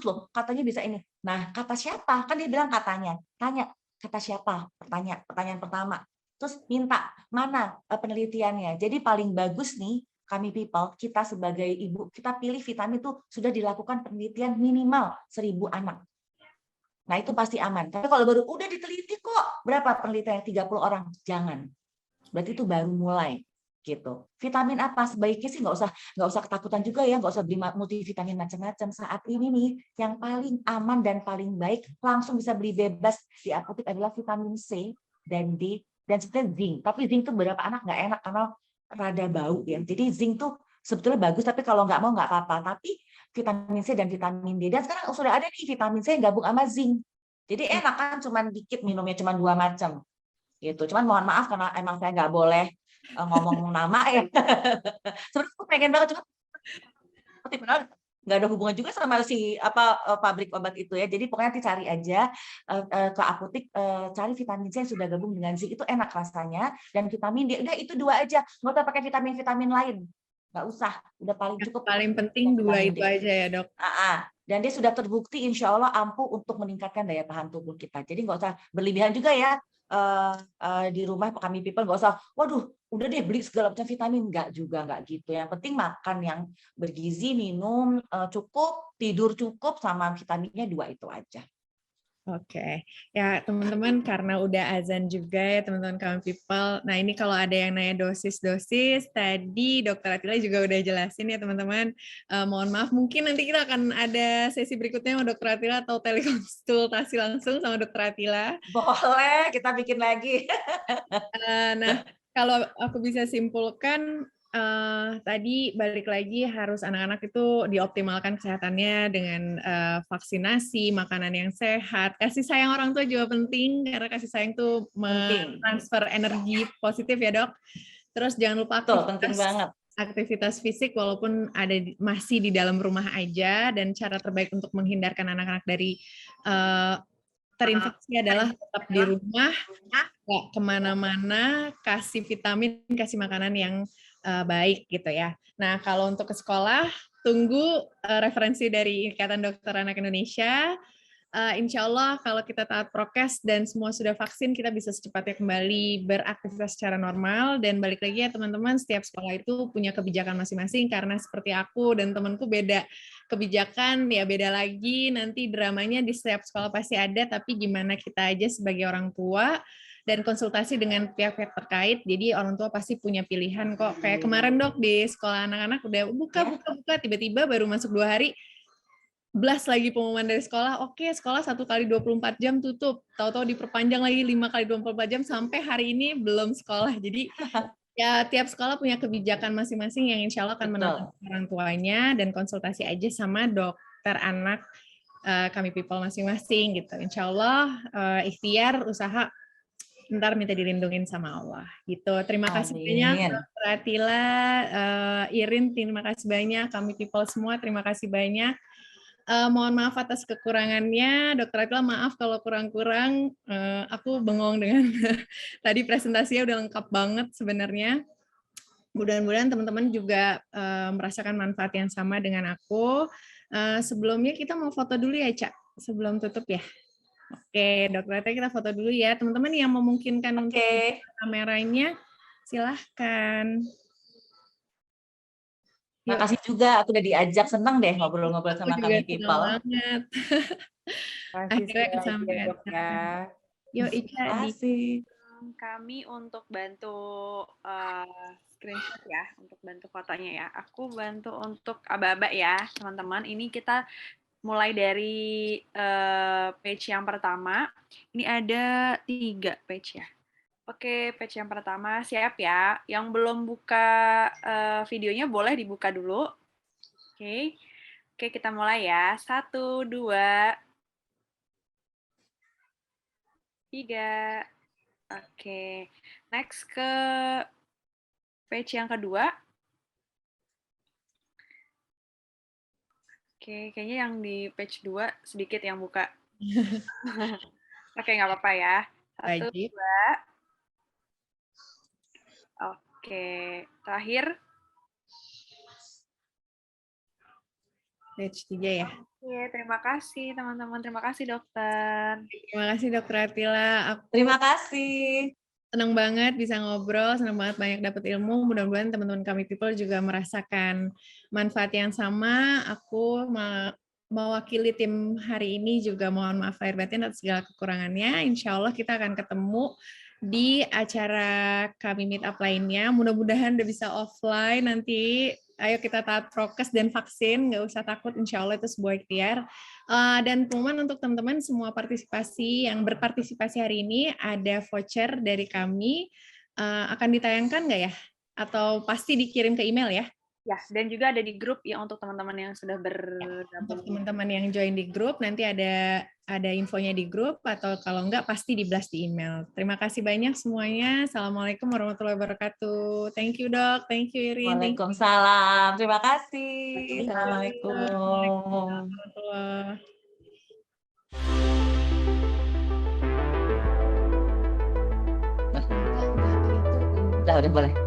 loh, katanya bisa ini. Nah, kata siapa? Kan dia bilang katanya. Tanya kata siapa? Pertanyaan pertama. Terus minta mana penelitiannya. Jadi paling bagus nih kami people, kita sebagai ibu, kita pilih vitamin itu sudah dilakukan penelitian minimal 1000 anak. Nah, itu pasti aman. Tapi kalau baru udah diteliti kok, berapa penelitian 30 orang? Jangan. Berarti itu baru mulai gitu. Vitamin apa sebaiknya sih nggak usah ketakutan juga ya, nggak usah beli multivitamin macam-macam. Saat ini nih yang paling aman dan paling baik langsung bisa beli bebas di apotek adalah vitamin C dan D dan sebetulnya zinc. Tapi zinc tuh beberapa anak nggak enak karena rada bau ya. Jadi zinc tuh sebetulnya bagus tapi kalau nggak mau nggak apa-apa. Tapi vitamin C dan vitamin D. Dan sekarang sudah ada nih vitamin C gabung sama zinc. Jadi enak kan, cuman dikit minumnya, cuma 2 macam. Gitu. Cuman mohon maaf karena emang saya nggak boleh ngomong nama ya. Sebenarnya aku pengen banget, cuma nggak ada hubungan juga sama si pabrik obat itu ya. Jadi pokoknya nanti cari aja ke apotek, cari vitamin C yang sudah gabung dengan zinc, itu enak rasanya, dan vitamin D udah itu 2 aja, nggak usah pakai vitamin lain, nggak usah, udah paling Yang cukup paling penting 2 vitamin itu D. aja ya dok. Dan dia sudah terbukti insya Allah ampuh untuk meningkatkan daya tahan tubuh kita. Jadi nggak usah berlebihan juga ya. Di rumah kami people nggak usah, waduh udah deh beli segala macam vitamin, nggak juga, nggak gitu. Yang penting makan yang bergizi, minum cukup, tidur cukup, sama vitaminnya 2 itu aja. Oke, ya teman-teman, karena udah azan juga ya teman-teman kami people. Nah ini kalau ada yang nanya dosis-dosis, tadi Dokter Atila juga udah jelasin ya teman-teman. Mohon maaf, mungkin nanti kita akan ada sesi berikutnya sama Dokter Atila atau telekonsultasi langsung sama Dokter Atila. Boleh, kita bikin lagi. Nah, kalau aku bisa simpulkan, tadi balik lagi harus anak-anak itu dioptimalkan kesehatannya dengan vaksinasi, makanan yang sehat, kasih sayang orang tua juga penting karena kasih sayang itu mentransfer energi positif ya dok. Terus jangan lupa aktivitas fisik walaupun masih di dalam rumah aja, dan cara terbaik untuk menghindarkan anak-anak dari terinfeksi adalah tetap di rumah, nggak kemana-mana, kasih vitamin, kasih makanan yang baik gitu ya. Nah kalau untuk ke sekolah, tunggu referensi dari Ikatan Dokter Anak Indonesia. Insya Allah kalau kita taat prokes dan semua sudah vaksin, kita bisa secepatnya kembali beraktivitas secara normal. Dan balik lagi ya teman-teman, setiap sekolah itu punya kebijakan masing-masing, karena seperti aku dan temanku beda kebijakan, ya beda lagi, nanti dramanya di setiap sekolah pasti ada, tapi gimana kita aja sebagai orang tua dan konsultasi dengan pihak-pihak terkait, jadi orang tua pasti punya pilihan kok. Kayak kemarin dok, di sekolah anak-anak udah buka, tiba-tiba baru masuk 2 hari, blast lagi pengumuman dari sekolah, oke sekolah 1 kali 24 jam tutup, tahu-tahu diperpanjang lagi 5 kali 24 jam, sampai hari ini belum sekolah. Jadi ya tiap sekolah punya kebijakan masing-masing yang insya Allah akan menentukan orang tuanya, dan konsultasi aja sama dokter anak kami people masing-masing gitu. Insya Allah ikhtiar, usaha, ntar minta dilindungin sama Allah gitu. Terima kasih banyak Dokter Atila, Irin, terima kasih banyak, kami people semua terima kasih banyak. Mohon maaf atas kekurangannya, Dokter Atila maaf kalau kurang-kurang, aku bengong dengan tadi presentasinya udah lengkap banget sebenarnya. Mudah-mudahan teman-teman juga merasakan manfaat yang sama dengan aku. Sebelumnya kita mau foto dulu ya Cak, sebelum tutup ya. Oke, Dokter Atila kita foto dulu ya. Teman-teman yang memungkinkan untuk kameranya, silahkan. Makasih juga, aku udah diajak, senang deh ngobrol-ngobrol sama kami people. Akhirnya kesampaian. Yuk Ica, kami untuk bantu screenshot ya, untuk bantu fotonya ya. Aku bantu untuk aba-aba ya, teman-teman. Ini kita mulai dari page yang pertama. Ini ada 3 page ya. Oke, page yang pertama siap ya. Yang belum buka videonya boleh dibuka dulu. Oke, kita mulai ya. 1, 2, 3. Oke, next ke page yang kedua. Oke, kayaknya yang di page 2 sedikit yang buka. Oke, nggak apa-apa ya. 1, 2. Oke, terakhir. Page 3 ya. Oke, terima kasih teman-teman. Terima kasih dokter. Terima kasih Dokter Atila. Terima kasih. Senang banget bisa ngobrol, senang banget banyak dapat ilmu. Mudah-mudahan teman-teman kami people juga merasakan manfaat yang sama. Aku mewakili tim hari ini juga mohon maaf lahir batin atas segala kekurangannya. Insya Allah kita akan ketemu di acara kami meet up lainnya. Mudah-mudahan udah bisa offline nanti. Ayo kita taat prokes dan vaksin, nggak usah takut, insya Allah itu sebuah ikhtiar. Dan pengumuman untuk teman-teman semua partisipasi yang berpartisipasi hari ini, ada voucher dari kami, akan ditayangkan nggak ya? Atau pasti dikirim ke email ya? Ya, dan juga ada di grup ya untuk teman-teman yang sudah bergabung. Untuk teman-teman yang join di grup, nanti ada ada infonya di grup, atau kalau enggak pasti di-blast di email. Terima kasih banyak semuanya. Assalamualaikum warahmatullahi wabarakatuh. Thank you, Dok. Thank you, Irin. Thank you. Waalaikumsalam. Terima kasih. Assalamualaikum. Assalamualaikum. Warahmatullahi. Udah boleh.